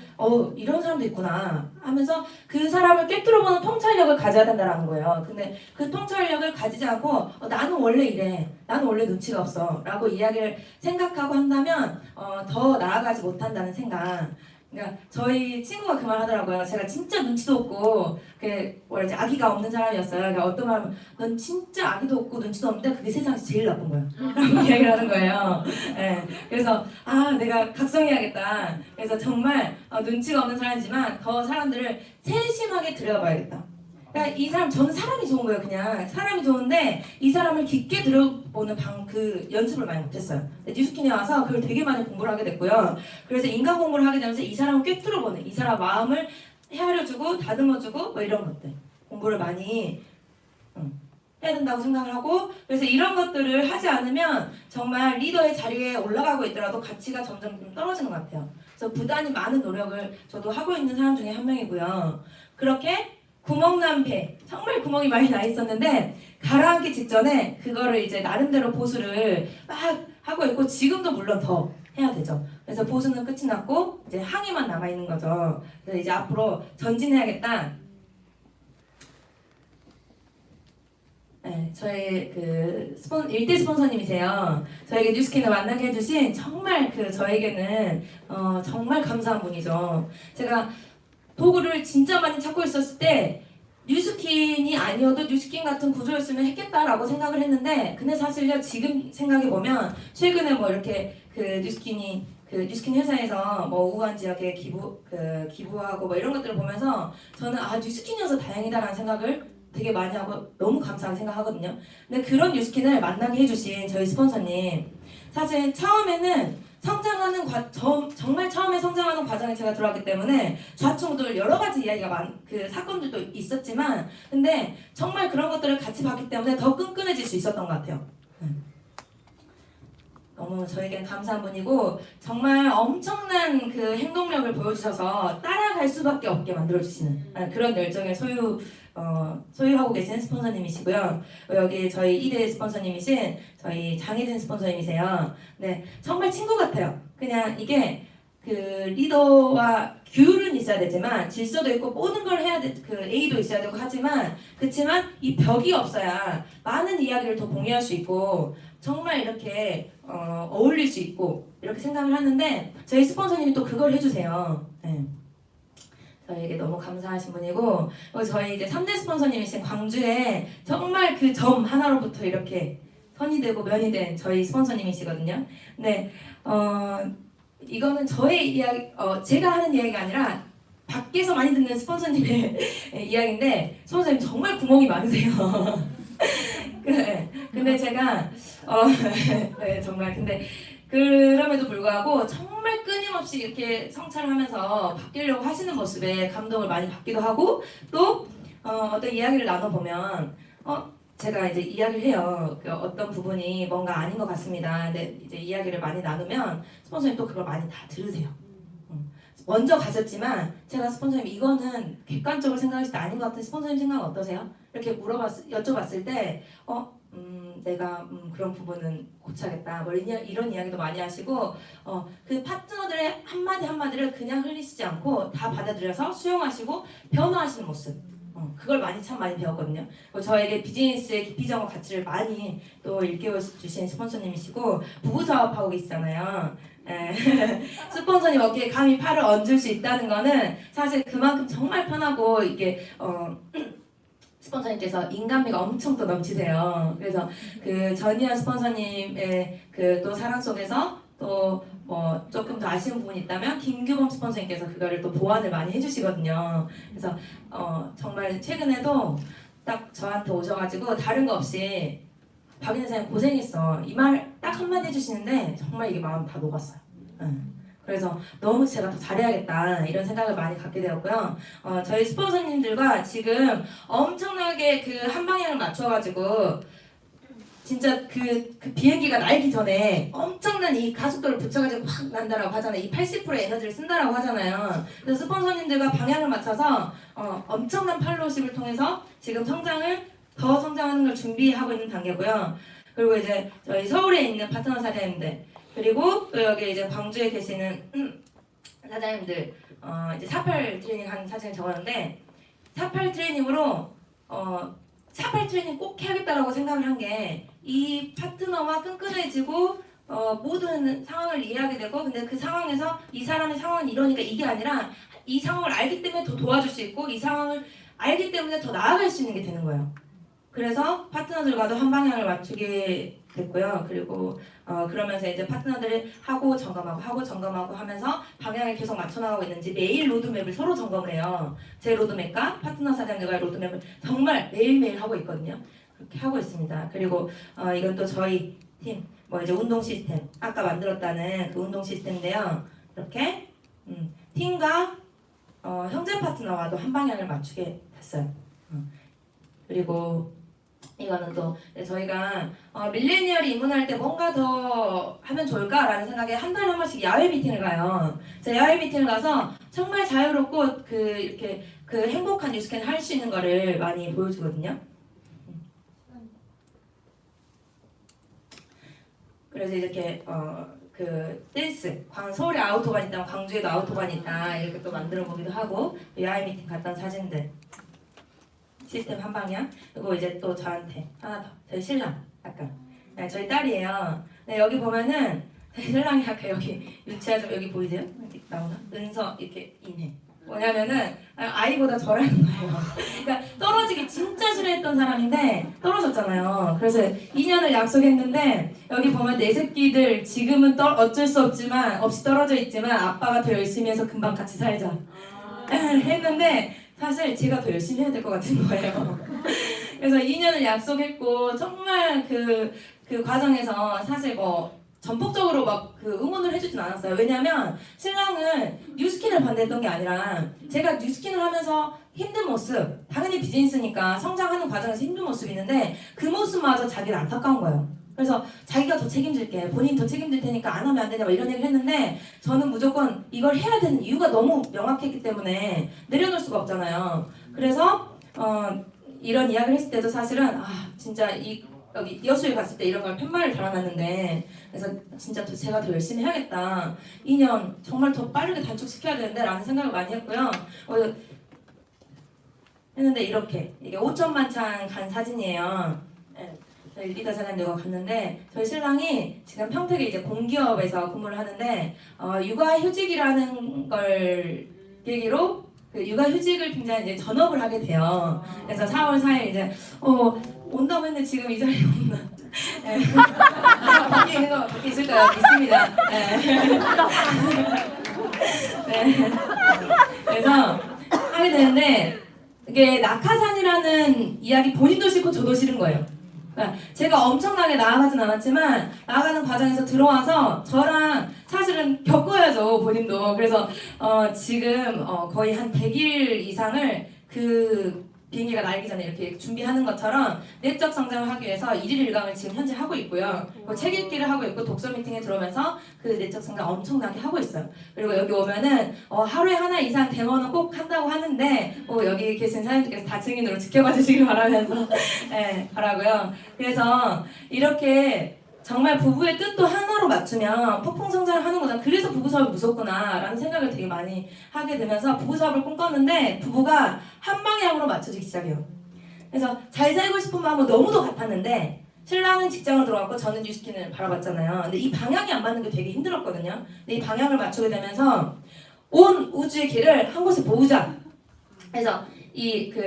이런 사람도 있구나 하면서 그 사람을 꿰뚫어보는 통찰력을 가져야 된다는 거예요. 근데 그 통찰력을 가지지 않고 나는 원래 이래, 나는 원래 눈치가 없어 라고 이야기를 생각하고 한다면 더 나아가지 못한다는 생각. 그러니까 저희 친구가 그 말 하더라고요. 제가 진짜 눈치도 없고 그 뭐라지 아기가 없는 사람이었어요. 그러니까 어떤 말은 넌 진짜 아기도 없고 눈치도 없는데 그게 세상에서 제일 나쁜 거야. 라고 이야기를 하는 거예요. 네. 그래서 내가 각성해야겠다. 그래서 정말 눈치가 없는 사람이지만 더 사람들을 세심하게 들여다봐야겠다. 그러니까 이 사람 저는 사람이 좋은 거예요. 그냥 사람이 좋은데 이 사람을 깊게 들어보는 그 연습을 많이 못했어요. 뉴스킨에 와서 그걸 되게 많이 공부를 하게 됐고요. 그래서 인간 공부를 하게 되면서 이 사람을 꿰뚫어보는 이 사람 마음을 헤아려주고 다듬어주고 뭐 이런 것들 공부를 많이 해야 된다고 생각을 하고 그래서 이런 것들을 하지 않으면 정말 리더의 자리에 올라가고 있더라도 가치가 점점 좀 떨어지는 것 같아요. 그래서 부단히 많은 노력을 저도 하고 있는 사람 중에 한 명이고요. 그렇게 구멍난 배, 정말 구멍이 많이 나 있었는데 가라앉기 직전에 그거를 이제 나름대로 보수를 막 하고 있고 지금도 물론 더 해야 되죠. 그래서 보수는 끝이 났고 이제 항해만 남아 있는 거죠. 그래서 이제 앞으로 전진해야겠다. 네, 저희 그 일대 스폰서님이세요. 저에게 뉴스킨을 만나게 해주신 정말 저에게는 정말 감사한 분이죠. 제가 도구를 진짜 많이 찾고 있었을 때 뉴스킨이 아니어도 뉴스킨 같은 구조였으면 했겠다라고 생각을 했는데 근데 사실요 지금 생각해보면 최근에 뭐 이렇게 뉴스킨 회사에서 뭐 우한 지역에 기부하고 뭐 이런 것들을 보면서 저는 뉴스킨이어서 다행이다라는 생각을 되게 많이 하고 너무 감사하게 생각하거든요. 근데 그런 뉴스킨을 만나게 해주신 저희 스폰서님 사실 처음에는 정말 처음에 성장하는 과정에 제가 들어왔기 때문에 좌충우돌 여러 가지 이야기가 사건들도 있었지만 근데 정말 그런 것들을 같이 봤기 때문에 더 끈끈해질 수 있었던 것 같아요. 너무 저에겐 감사한 분이고 정말 엄청난 행동력을 보여주셔서 따라갈 수밖에 없게 만들어주시는 그런 열정의 소유하고 계신 스폰서님이시고요. 여기 저희 2대 스폰서님이신 저희 장혜진 스폰서님이세요. 네, 정말 친구 같아요. 그냥 이게 리더와 규율은 있어야 되지만 질서도 있고 모든 걸 해야 돼. A도 있어야 되고 하지만 그렇지만 이 벽이 없어야 많은 이야기를 더 공유할 수 있고 정말 이렇게 어울릴 수 있고 이렇게 생각을 하는데 저희 스폰서님이 또 그걸 해주세요. 네. 저에게 너무 감사하신 분이고 저희 이제 3대 스폰서님이신 광주에 정말 그 점 하나로부터 이렇게 선이 되고 면이 된 저희 스폰서님이시거든요. 네, 이거는 저의 이야기, 제가 하는 이야기가 아니라 밖에서 많이 듣는 스폰서님의 이야기인데 스폰서님 정말 구멍이 많으세요. 근데 제가 네, 정말 근데 그럼에도 불구하고 정말 끊임없이 이렇게 성찰을 하면서 바뀌려고 하시는 모습에 감동을 많이 받기도 하고 또 어떤 이야기를 나눠보면 제가 이제 이야기를 해요. 어떤 부분이 뭔가 아닌 것 같습니다. 근데 이제 이야기를 많이 나누면 스폰서님 또 그걸 많이 다 들으세요. 먼저 가셨지만 제가 스폰서님 이거는 객관적으로 생각했을 때 아닌 것 같은 스폰서님 생각은 어떠세요? 이렇게 여쭤봤을 때 내가 그런 부분은 고쳐야겠다 뭐 이런 이야기도 많이 하시고 그 파트너들의 한마디 한마디를 그냥 흘리시지 않고 다 받아들여서 수용하시고 변화하시는 모습 그걸 참 많이 배웠거든요. 저에게 비즈니스의 깊이적인 가치를 많이 또 일깨워주신 스폰서님이시고 부부 사업하고 계시잖아요. 스폰서님 어깨에 감히 팔을 얹을 수 있다는 거는 사실 그만큼 정말 편하고 이게 스폰서님께서 인간미가 엄청 또 넘치세요. 그래서 전희연 스폰서님의 또 사랑 속에서 또 뭐 조금 더 아쉬운 부분이 있다면 김규범 스폰서님께서 그거를 또 보완을 많이 해주시거든요. 그래서 정말 최근에도 딱 저한테 오셔가지고 다른 거 없이 박인혜 사장님 고생했어 이 말 딱 한마디 해주시는데 정말 이게 마음 다 녹았어요. 그래서 너무 제가 더 잘해야겠다 이런 생각을 많이 갖게 되었고요. 저희 스폰서님들과 지금 엄청나게 한 방향을 맞춰가지고 진짜 그 비행기가 날기 전에 엄청난 이 가속도를 붙여가지고 확 난다라고 하잖아요. 이 80%의 에너지를 쓴다라고 하잖아요. 그래서 스폰서님들과 방향을 맞춰서 엄청난 팔로우십을 통해서 지금 더 성장하는 걸 준비하고 있는 단계고요. 그리고 이제 저희 서울에 있는 파트너 사장님들 그리고 또 여기 이제 광주에 계시는 사장님들 이제 48 트레이닝 한 사진을 적었는데 48 트레이닝으로 48 트레이닝 꼭 해야겠다라고 생각을 한 게 이 파트너와 끈끈해지고 모든 상황을 이해하게 되고 근데 그 상황에서 이 사람의 상황은 이러니까 이게 아니라 이 상황을 알기 때문에 더 도와줄 수 있고 이 상황을 알기 때문에 더 나아갈 수 있는 게 되는 거예요. 그래서 파트너들과도 한 방향을 맞추게 됐고요. 그리고 그러면서 이제 파트너들이 하고 점검하고 하면서 방향을 계속 맞춰나가고 있는지 매일 로드맵을 서로 점검을 해요. 제 로드맵과 파트너 사장님과의 로드맵을 정말 매일매일 하고 있거든요. 그렇게 하고 있습니다. 그리고 이건 또 저희 팀 뭐 이제 운동 시스템 아까 만들었다는 그 운동 시스템인데요. 이렇게 팀과 형제 파트너와도 한 방향을 맞추게 됐어요. 그리고 이거는 또 저희가 밀레니얼이 입문할 때 뭔가 더 하면 좋을까라는 생각에 한 달에 한 번씩 야외 미팅을 가요. 그래서 야외 미팅을 가서 정말 자유롭고 이렇게 행복한 뉴스캔 할 수 있는 거를 많이 보여주거든요. 그래서 이렇게 댄스 서울에 아우토반 있다면 광주에도 아우토반 있다 이렇게 또 만들어 보기도 하고 야외 미팅 갔던 사진들 시스템 한 방향. 그리고 이제 또 저한테 하나 더 저희 신랑 아까 저희 딸이에요. 네, 여기 보면은 저희 신랑이 아까 여기 유치하죠. 여기 보이세요? 여기 나오나? 은서 이렇게 인해. 뭐냐면은 아이보다 저라는 거예요. 그러니까 떨어지기 진짜 싫어했던 사람인데 떨어졌잖아요. 그래서 2년을 약속했는데 여기 보면 내 새끼들 지금은 어쩔 수 없지만 없이 떨어져 있지만 아빠가 더 열심히 해서 금방 같이 살자 했는데 사실 제가 더 열심히 해야 될 것 같은 거예요. 그래서 2년을 약속했고 정말 그 과정에서 사실 뭐 전폭적으로 막 응원을 해주진 않았어요. 왜냐면 신랑은 뉴스킨을 반대했던 게 아니라 제가 뉴스킨을 하면서 힘든 모습, 당연히 비즈니스니까 성장하는 과정에서 힘든 모습이 있는데 그 모습마저 자기는 안타까운 거예요. 그래서 자기가 더 책임질게, 본인이 더 책임질 테니까 안 하면 안 되냐 막 이런 얘기를 했는데 저는 무조건 이걸 해야 되는 이유가 너무 명확했기 때문에 내려놓을 수가 없잖아요. 그래서 이런 이야기를 했을 때도 사실은 진짜 여기 여수에 갔을 때 이런 걸 팻말을 달아놨는데 그래서 진짜 제가 더 열심히 해야겠다. 2년 정말 더 빠르게 단축시켜야 되는데 라는 생각을 많이 했고요. 했는데 이게 5천 만찬 간 사진이에요. 네, 저희 리더 사장님과 갔는데 저희 신랑이 지금 평택에 이제 공기업에서 근무를 하는데 육아휴직이라는 걸 계기로 육아휴직을 굉장히 이제 전업을 하게 돼요. 그래서 4월 4일 이제 온다고 했는데 지금 이 자리에 없나? 네. 밖에 있는 거 밖에 있을 거예요. 믿습니다. 네. 네. 그래서 하게 되는데 이게 낙하산이라는 이야기 본인도 싫고 저도 싫은 거예요. 그러니까 제가 엄청나게 나아가진 않았지만 나아가는 과정에서 들어와서 저랑 사실은 겪어야죠 본인도. 그래서 지금 거의 한 100일 이상을 비행기가 날기 전에 이렇게 준비하는 것처럼 내적 성장을 하기 위해서 1일 1강을 지금 현재 하고 있고요. 책 읽기를 하고 있고 독서 미팅에 들어오면서 그 내적 성장 엄청나게 하고 있어요. 그리고 여기 오면은 하루에 하나 이상 데모는 꼭 한다고 하는데 여기 계신 사장님들께서 다 증인으로 지켜봐 주시길 바라면서 네, 바라고요. 그래서 이렇게 정말 부부의 뜻도 하나로 맞추면 폭풍 성장을 하는 거다. 그래서 부부 사업이 무섭구나 라는 생각을 되게 많이 하게 되면서 부부 사업을 꿈꿨는데 부부가 한 방향으로 맞춰지기 시작해요. 그래서 잘 살고 싶은 마음은 너무도 같았는데 신랑은 직장을 들어갔고 저는 뉴스킨을 바라봤잖아요. 근데 이 방향이 안 맞는 게 되게 힘들었거든요. 근데 이 방향을 맞추게 되면서 온 우주의 길을 한 곳에 모으자. 그래서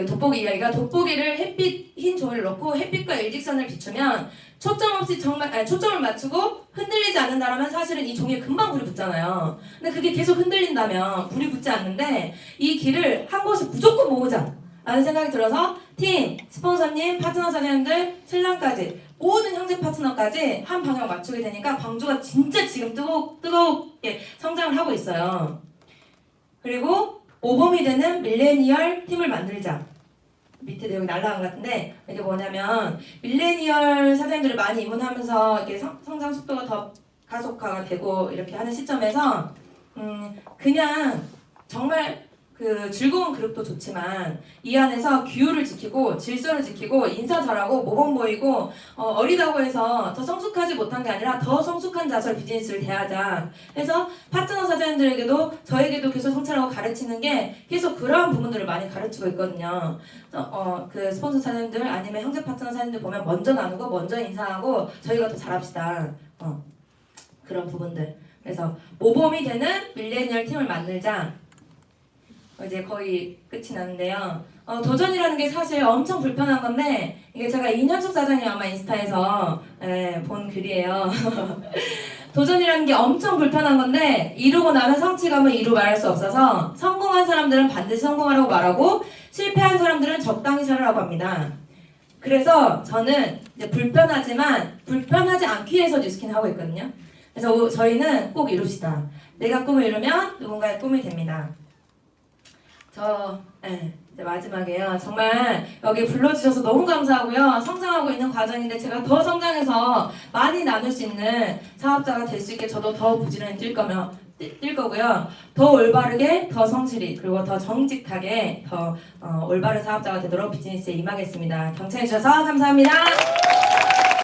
돋보기 이야기가 돋보기를 흰 종이를 넣고 햇빛과 일직선을 비추면 초점 없이 초점을 맞추고 흔들리지 않는다면 사실은 이 종이에 금방 불이 붙잖아요. 근데 그게 계속 흔들린다면 불이 붙지 않는데 이 길을 한 곳에 무조건 모으자 라는 생각이 들어서 팀, 스폰서님, 파트너 사장님들, 신랑까지 모든 형제 파트너까지 한 방향 맞추게 되니까 광주가 진짜 지금 뜨겁게 성장을 하고 있어요. 그리고 모범이 되는 밀레니얼 팀을 만들자. 밑에 내용이 날라간 것 같은데 이게 뭐냐면 밀레니얼 사장님들을 많이 입문하면서 이렇게 성장 속도가 더 가속화가 되고 이렇게 하는 시점에서 그냥 정말 즐거운 그룹도 좋지만 이 안에서 규율을 지키고 질서를 지키고 인사 잘하고 모범 보이고 어리다고 해서 더 성숙하지 못한 게 아니라 더 성숙한 자세로 비즈니스를 대하자. 그래서 파트너 사장님들에게도 저에게도 계속 성찰하고 가르치는 게 계속 그러한 부분들을 많이 가르치고 있거든요. 스폰서 사장님들 아니면 형제 파트너 사장님들 보면 먼저 나누고 먼저 인사하고 저희가 더 잘합시다. 그런 부분들. 그래서 모범이 되는 밀레니얼 팀을 만들자. 이제 거의 끝이 나는데요. 도전이라는 게 사실 엄청 불편한 건데 이게 제가 이현숙 사장님 아마 인스타에서 본 글이에요. 도전이라는 게 엄청 불편한 건데 이루고 나면 성취감을 이루 말할 수 없어서 성공한 사람들은 반드시 성공하라고 말하고 실패한 사람들은 적당히 살으라고 합니다. 그래서 저는 이제 불편하지만 불편하지 않기 위해서 뉴스킨 하고 있거든요. 그래서 저희는 꼭 이룹시다. 내가 꿈을 이루면 누군가의 꿈이 됩니다. 이제 마지막이에요. 정말 여기 불러주셔서 너무 감사하고요. 성장하고 있는 과정인데 제가 더 성장해서 많이 나눌 수 있는 사업자가 될 수 있게 저도 더 부지런히 뛸 거고요. 더 올바르게, 더 성실히, 그리고 더 정직하게 더 올바른 사업자가 되도록 비즈니스에 임하겠습니다. 경청해주셔서 감사합니다.